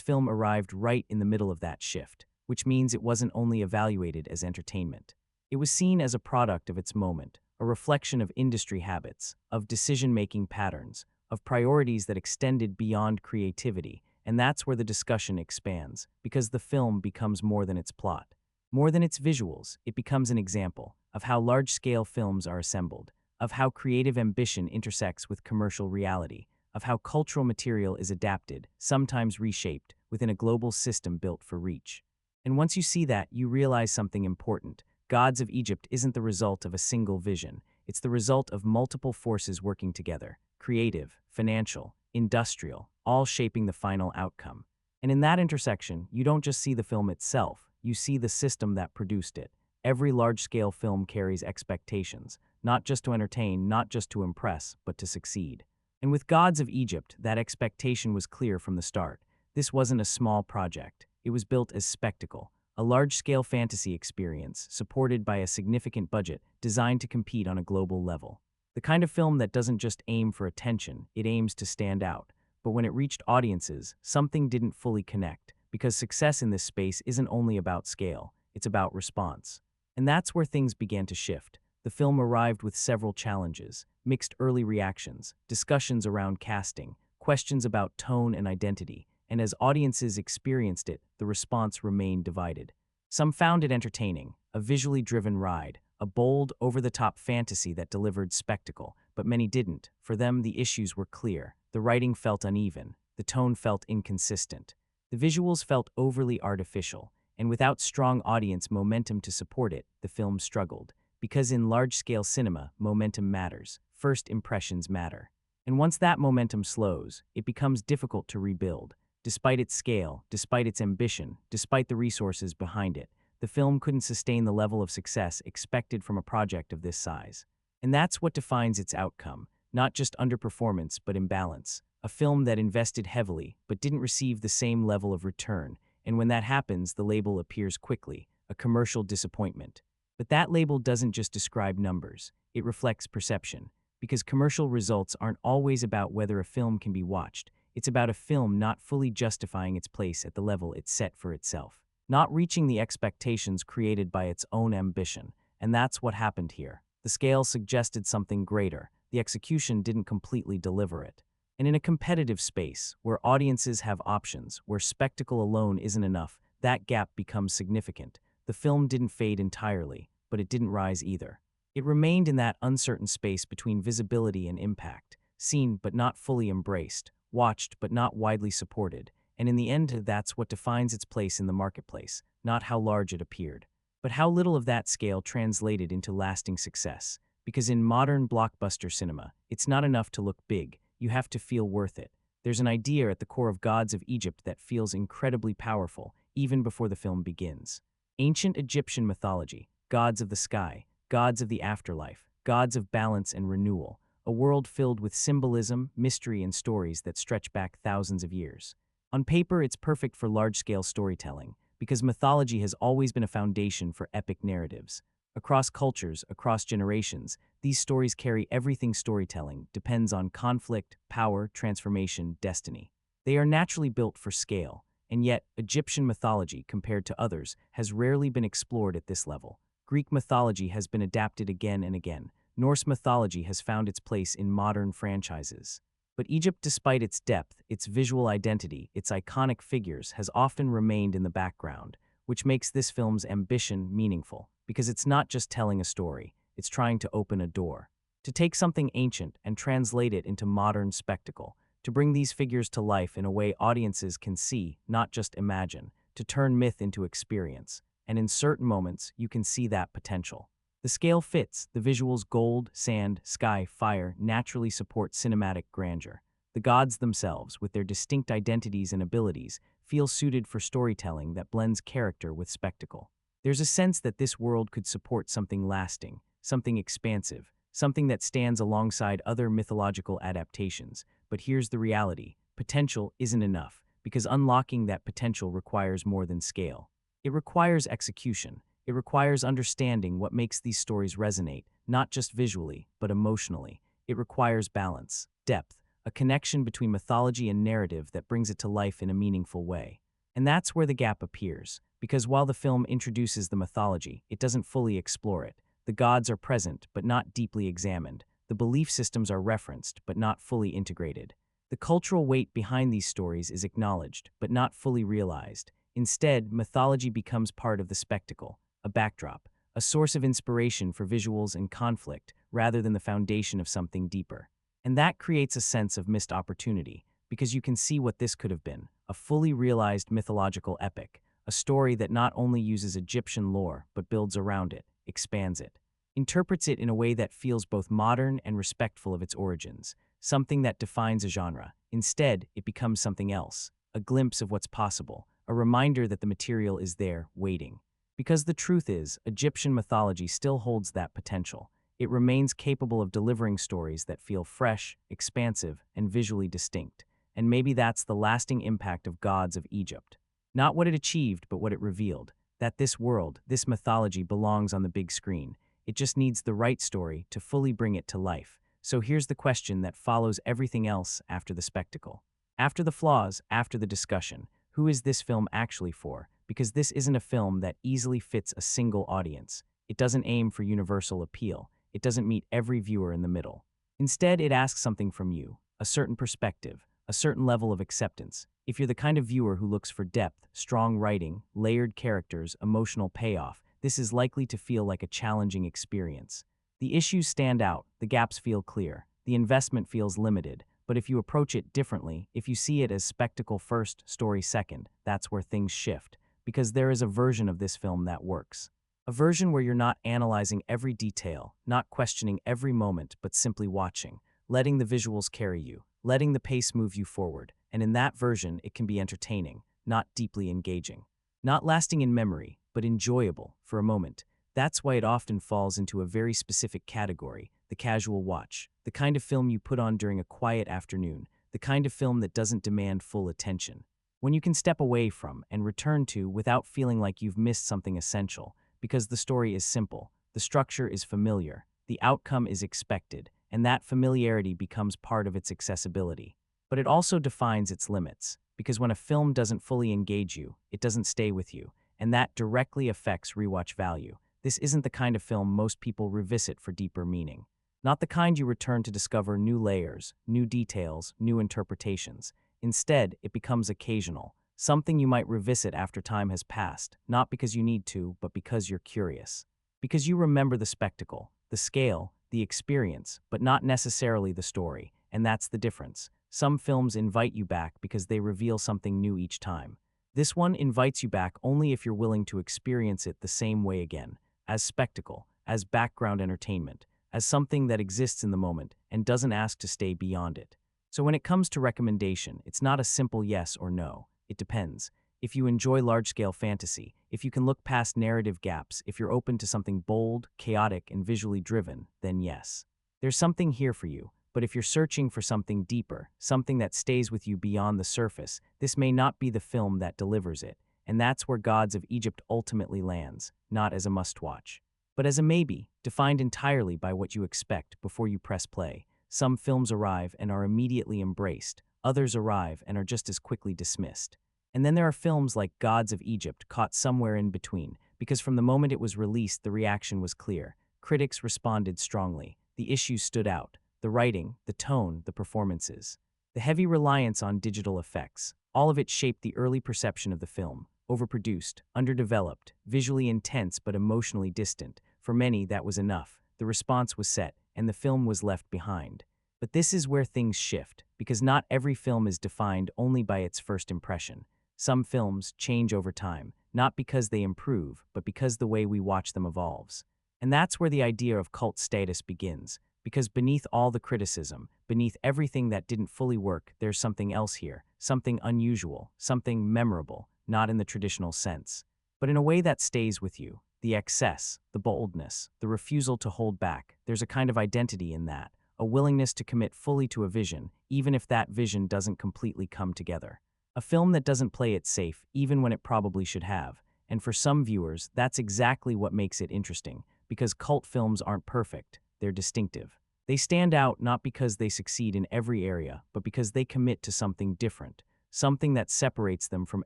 Speaker 1: film arrived right in the middle of that shift, which means it wasn't only evaluated as entertainment. It was seen as a product of its moment, a reflection of industry habits, of decision-making patterns, of priorities that extended beyond creativity, and that's where the discussion expands, because the film becomes more than its plot. More than its visuals, it becomes an example of how large-scale films are assembled, of how creative ambition intersects with commercial reality, of how cultural material is adapted, sometimes reshaped, within a global system built for reach. And once you see that, you realize something important. Gods of Egypt isn't the result of a single vision. It's the result of multiple forces working together, creative, financial, industrial, all shaping the final outcome. And in that intersection, you don't just see the film itself, you see the system that produced it. Every large-scale film carries expectations, not just to entertain, not just to impress, but to succeed. And with Gods of Egypt, that expectation was clear from the start. This wasn't a small project. It was built as spectacle, a large-scale fantasy experience supported by a significant budget designed to compete on a global level. The kind of film that doesn't just aim for attention, it aims to stand out. But when it reached audiences, something didn't fully connect, because success in this space isn't only about scale, it's about response. And that's where things began to shift. The film arrived with several challenges, mixed early reactions, discussions around casting, questions about tone and identity, and as audiences experienced it, the response remained divided. Some found it entertaining, a visually driven ride, a bold, over-the-top fantasy that delivered spectacle, but many didn't. For them, the issues were clear. The writing felt uneven, the tone felt inconsistent, the visuals felt overly artificial, and without strong audience momentum to support it, the film struggled. Because in large-scale cinema, momentum matters. First impressions matter. And once that momentum slows, it becomes difficult to rebuild. Despite its scale, despite its ambition, despite the resources behind it, the film couldn't sustain the level of success expected from a project of this size. And that's what defines its outcome, not just underperformance but imbalance. A film that invested heavily but didn't receive the same level of return, and when that happens, the label appears quickly, a commercial disappointment. But that label doesn't just describe numbers, it reflects perception, because commercial results aren't always about whether a film can be watched. It's about a film not fully justifying its place at the level it's set for itself, not reaching the expectations created by its own ambition, and that's what happened here. The scale suggested something greater, the execution didn't completely deliver it. And in a competitive space, where audiences have options, where spectacle alone isn't enough, that gap becomes significant. The film didn't fade entirely, but it didn't rise either. It remained in that uncertain space between visibility and impact, seen but not fully embraced, watched but not widely supported, and in the end that's what defines its place in the marketplace, not how large it appeared, but how little of that scale translated into lasting success. Because in modern blockbuster cinema, it's not enough to look big, you have to feel worth it. There's an idea at the core of Gods of Egypt that feels incredibly powerful, even before the film begins. Ancient Egyptian mythology, gods of the sky, gods of the afterlife, gods of balance and renewal, a world filled with symbolism, mystery, and stories that stretch back thousands of years. On paper, it's perfect for large-scale storytelling, because mythology has always been a foundation for epic narratives. Across cultures, across generations, these stories carry everything storytelling depends on: conflict, power, transformation, destiny. They are naturally built for scale, and yet Egyptian mythology, compared to others, has rarely been explored at this level. Greek mythology has been adapted again and again. Norse mythology has found its place in modern franchises. But Egypt, despite its depth, its visual identity, its iconic figures, has often remained in the background, which makes this film's ambition meaningful, because it's not just telling a story, it's trying to open a door, to take something ancient and translate it into modern spectacle, to bring these figures to life in a way audiences can see, not just imagine, to turn myth into experience. And in certain moments, you can see that potential. The scale fits, the visuals gold, sand, sky, fire naturally support cinematic grandeur. The gods themselves, with their distinct identities and abilities, feels suited for storytelling that blends character with spectacle. There's a sense that this world could support something lasting, something expansive, something that stands alongside other mythological adaptations. But here's the reality: potential isn't enough, because unlocking that potential requires more than scale. It requires execution. It requires understanding what makes these stories resonate, not just visually, but emotionally. It requires balance, depth, a connection between mythology and narrative that brings it to life in a meaningful way. And that's where the gap appears, because while the film introduces the mythology, it doesn't fully explore it. The gods are present, but not deeply examined. The belief systems are referenced, but not fully integrated. The cultural weight behind these stories is acknowledged, but not fully realized. Instead, mythology becomes part of the spectacle, a backdrop, a source of inspiration for visuals and conflict, rather than the foundation of something deeper. And that creates a sense of missed opportunity, because you can see what this could have been: a fully realized mythological epic, a story that not only uses Egyptian lore, but builds around it, expands it, interprets it in a way that feels both modern and respectful of its origins, something that defines a genre. Instead, it becomes something else, a glimpse of what's possible, a reminder that the material is there, waiting. Because the truth is, Egyptian mythology still holds that potential. It remains capable of delivering stories that feel fresh, expansive, and visually distinct. And maybe that's the lasting impact of Gods of Egypt. Not what it achieved, but what it revealed: that this world, this mythology belongs on the big screen. It just needs the right story to fully bring it to life. So here's the question that follows everything else after the spectacle. After the flaws, after the discussion, who is this film actually for? Because this isn't a film that easily fits a single audience. It doesn't aim for universal appeal. It doesn't meet every viewer in the middle. Instead, it asks something from you: a certain perspective, a certain level of acceptance. If you're the kind of viewer who looks for depth, strong writing, layered characters, emotional payoff, this is likely to feel like a challenging experience. The issues stand out, the gaps feel clear, the investment feels limited. But if you approach it differently, if you see it as spectacle first, story second, that's where things shift. Because there is a version of this film that works. A version where you're not analyzing every detail, not questioning every moment, but simply watching, letting the visuals carry you, letting the pace move you forward. And in that version, it can be entertaining, not deeply engaging, not lasting in memory, but enjoyable for a moment. That's why it often falls into a very specific category: the casual watch, the kind of film you put on during a quiet afternoon, the kind of film that doesn't demand full attention. When you can step away from and return to without feeling like you've missed something essential, because the story is simple, the structure is familiar, the outcome is expected, and that familiarity becomes part of its accessibility. But it also defines its limits, because when a film doesn't fully engage you, it doesn't stay with you, and that directly affects rewatch value. This isn't the kind of film most people revisit for deeper meaning. Not the kind you return to discover new layers, new details, new interpretations. Instead, it becomes occasional, something you might revisit after time has passed, not because you need to, but because you're curious. Because you remember the spectacle, the scale, the experience, but not necessarily the story, and that's the difference. Some films invite you back because they reveal something new each time. This one invites you back only if you're willing to experience it the same way again, as spectacle, as background entertainment, as something that exists in the moment and doesn't ask to stay beyond it. So when it comes to recommendation, it's not a simple yes or no. It depends. If you enjoy large-scale fantasy, if you can look past narrative gaps, if you're open to something bold, chaotic, and visually driven, then yes. There's something here for you. But if you're searching for something deeper, something that stays with you beyond the surface, this may not be the film that delivers it. And that's where Gods of Egypt ultimately lands, not as a must-watch, but as a maybe, defined entirely by what you expect before you press play. Some films arrive and are immediately embraced. Others arrive and are just as quickly dismissed. And then there are films like Gods of Egypt caught somewhere in between, because from the moment it was released, the reaction was clear. Critics responded strongly. The issues stood out: the writing, the tone, the performances. The heavy reliance on digital effects, all of it shaped the early perception of the film: overproduced, underdeveloped, visually intense but emotionally distant. For many, that was enough. The response was set, and the film was left behind. But this is where things shift, because not every film is defined only by its first impression. Some films change over time, not because they improve, but because the way we watch them evolves. And that's where the idea of cult status begins. because beneath all the criticism, beneath everything that didn't fully work, there's something else here, something unusual, something memorable, not in the traditional sense, but in a way that stays with you. The excess, the boldness, the refusal to hold back, there's a kind of identity in that, a willingness to commit fully to a vision, even if that vision doesn't completely come together. A film that doesn't play it safe, even when it probably should have. And for some viewers, that's exactly what makes it interesting, because cult films aren't perfect, they're distinctive. They stand out not because they succeed in every area, but because they commit to something different, something that separates them from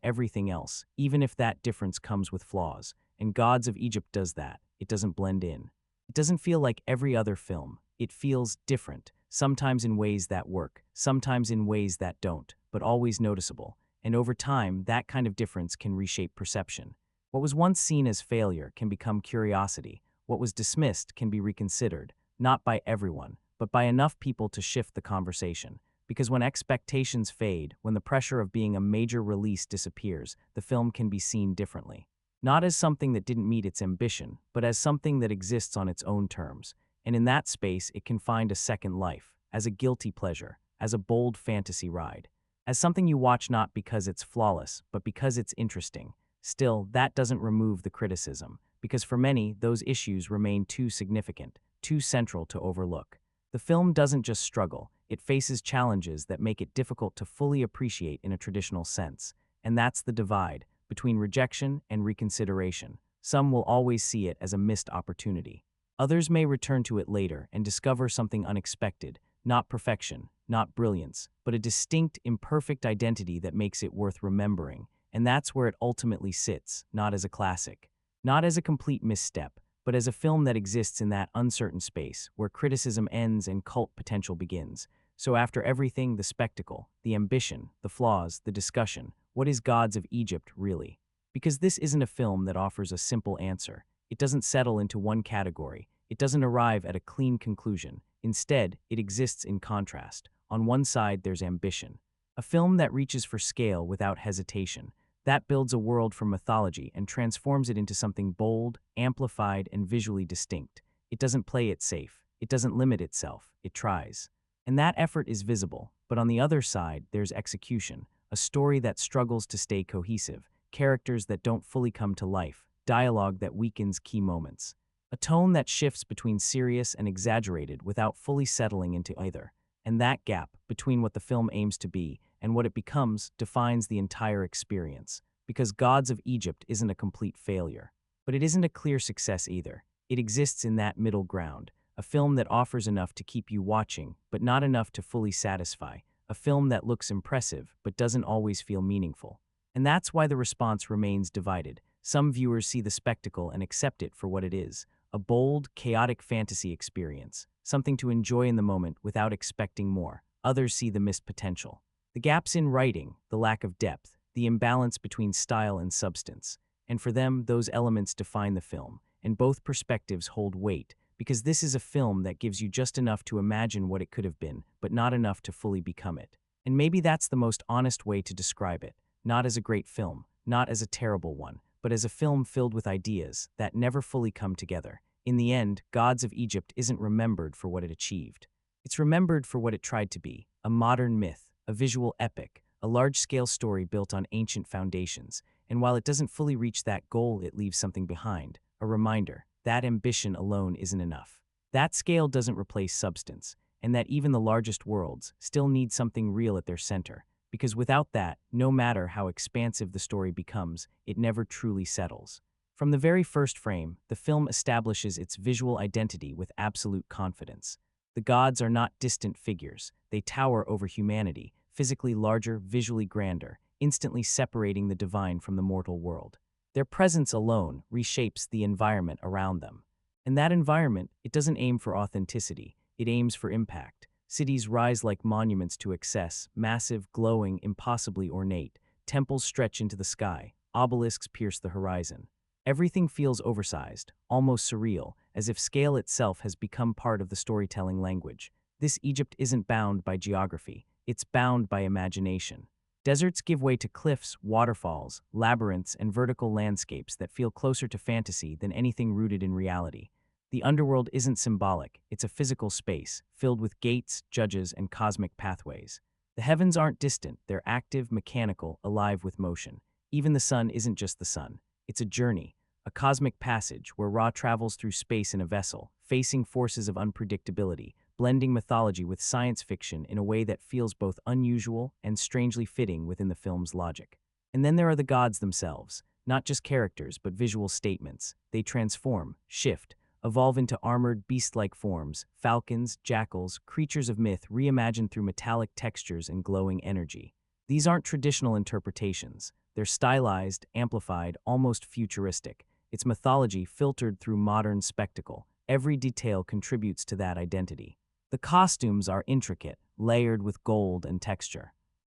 Speaker 1: everything else, even if that difference comes with flaws. And Gods of Egypt does that. It doesn't blend in. It doesn't feel like every other film. It feels different, sometimes in ways that work, sometimes in ways that don't, but always noticeable. And over time, that kind of difference can reshape perception. What was once seen as failure can become curiosity. What was dismissed can be reconsidered, not by everyone, but by enough people to shift the conversation. Because when expectations fade, when the pressure of being a major release disappears, the film can be seen differently. Not as something that didn't meet its ambition, but as something that exists on its own terms. And in that space, it can find a second life, as a guilty pleasure, as a bold fantasy ride, as something you watch not because it's flawless, but because it's interesting. Still, that doesn't remove the criticism, because for many, those issues remain too significant, too central to overlook. The film doesn't just struggle, it faces challenges that make it difficult to fully appreciate in a traditional sense. And that's the divide between rejection and reconsideration. Some will always see it as a missed opportunity. Others may return to it later and discover something unexpected, not perfection, not brilliance, but a distinct, imperfect identity that makes it worth remembering. And that's where it ultimately sits, not as a classic, not as a complete misstep, but as a film that exists in that uncertain space where criticism ends and cult potential begins. So after everything, the spectacle, the ambition, the flaws, the discussion, what is Gods of Egypt really? Because this isn't a film that offers a simple answer. It doesn't settle into one category. It doesn't arrive at a clean conclusion. Instead, it exists in contrast. On one side, there's ambition, a film that reaches for scale without hesitation, that builds a world from mythology and transforms it into something bold, amplified, and visually distinct. It doesn't play it safe. It doesn't limit itself. It tries. And that effort is visible. But on the other side, there's execution, a story that struggles to stay cohesive, characters that don't fully come to life, dialogue that weakens key moments, a tone that shifts between serious and exaggerated without fully settling into either. And that gap between what the film aims to be and what it becomes defines the entire experience. Because Gods of Egypt isn't a complete failure, but it isn't a clear success either. It exists in that middle ground, a film that offers enough to keep you watching, but not enough to fully satisfy, a film that looks impressive but doesn't always feel meaningful. And that's why the response remains divided. Some viewers see the spectacle and accept it for what it is, a bold, chaotic fantasy experience, something to enjoy in the moment without expecting more. Others see the missed potential, the gaps in writing, the lack of depth, the imbalance between style and substance. And for them, those elements define the film, and both perspectives hold weight, because this is a film that gives you just enough to imagine what it could have been, but not enough to fully become it. And maybe that's the most honest way to describe it, not as a great film, not as a terrible one, but as a film filled with ideas that never fully come together. In the end, Gods of Egypt isn't remembered for what it achieved. It's remembered for what it tried to be, a modern myth, a visual epic, a large-scale story built on ancient foundations. And while it doesn't fully reach that goal, it leaves something behind, a reminder that ambition alone isn't enough. That scale doesn't replace substance, and that even the largest worlds still need something real at their center, because without that, no matter how expansive the story becomes, it never truly settles. From the very first frame, the film establishes its visual identity with absolute confidence. The gods are not distant figures. They tower over humanity, physically larger, visually grander, instantly separating the divine from the mortal world. Their presence alone reshapes the environment around them. And that environment, it doesn't aim for authenticity, it aims for impact. Cities rise like monuments to excess, massive, glowing, impossibly ornate. Temples stretch into the sky, obelisks pierce the horizon. Everything feels oversized, almost surreal, as if scale itself has become part of the storytelling language. This Egypt isn't bound by geography, it's bound by imagination. Deserts give way to cliffs, waterfalls, labyrinths, and vertical landscapes that feel closer to fantasy than anything rooted in reality. The underworld isn't symbolic, it's a physical space, filled with gates, judges, and cosmic pathways. The heavens aren't distant, they're active, mechanical, alive with motion. Even the sun isn't just the sun. It's a journey, a cosmic passage where Ra travels through space in a vessel, facing forces of unpredictability, blending mythology with science fiction in a way that feels both unusual and strangely fitting within the film's logic. And then there are the gods themselves, not just characters but visual statements. They transform, shift, evolve into armored, beast-like forms, falcons, jackals, creatures of myth reimagined through metallic textures and glowing energy. These aren't traditional interpretations. They're stylized, amplified, almost futuristic. It's mythology filtered through modern spectacle. Every detail contributes to that identity. The costumes are intricate, layered with gold and texture.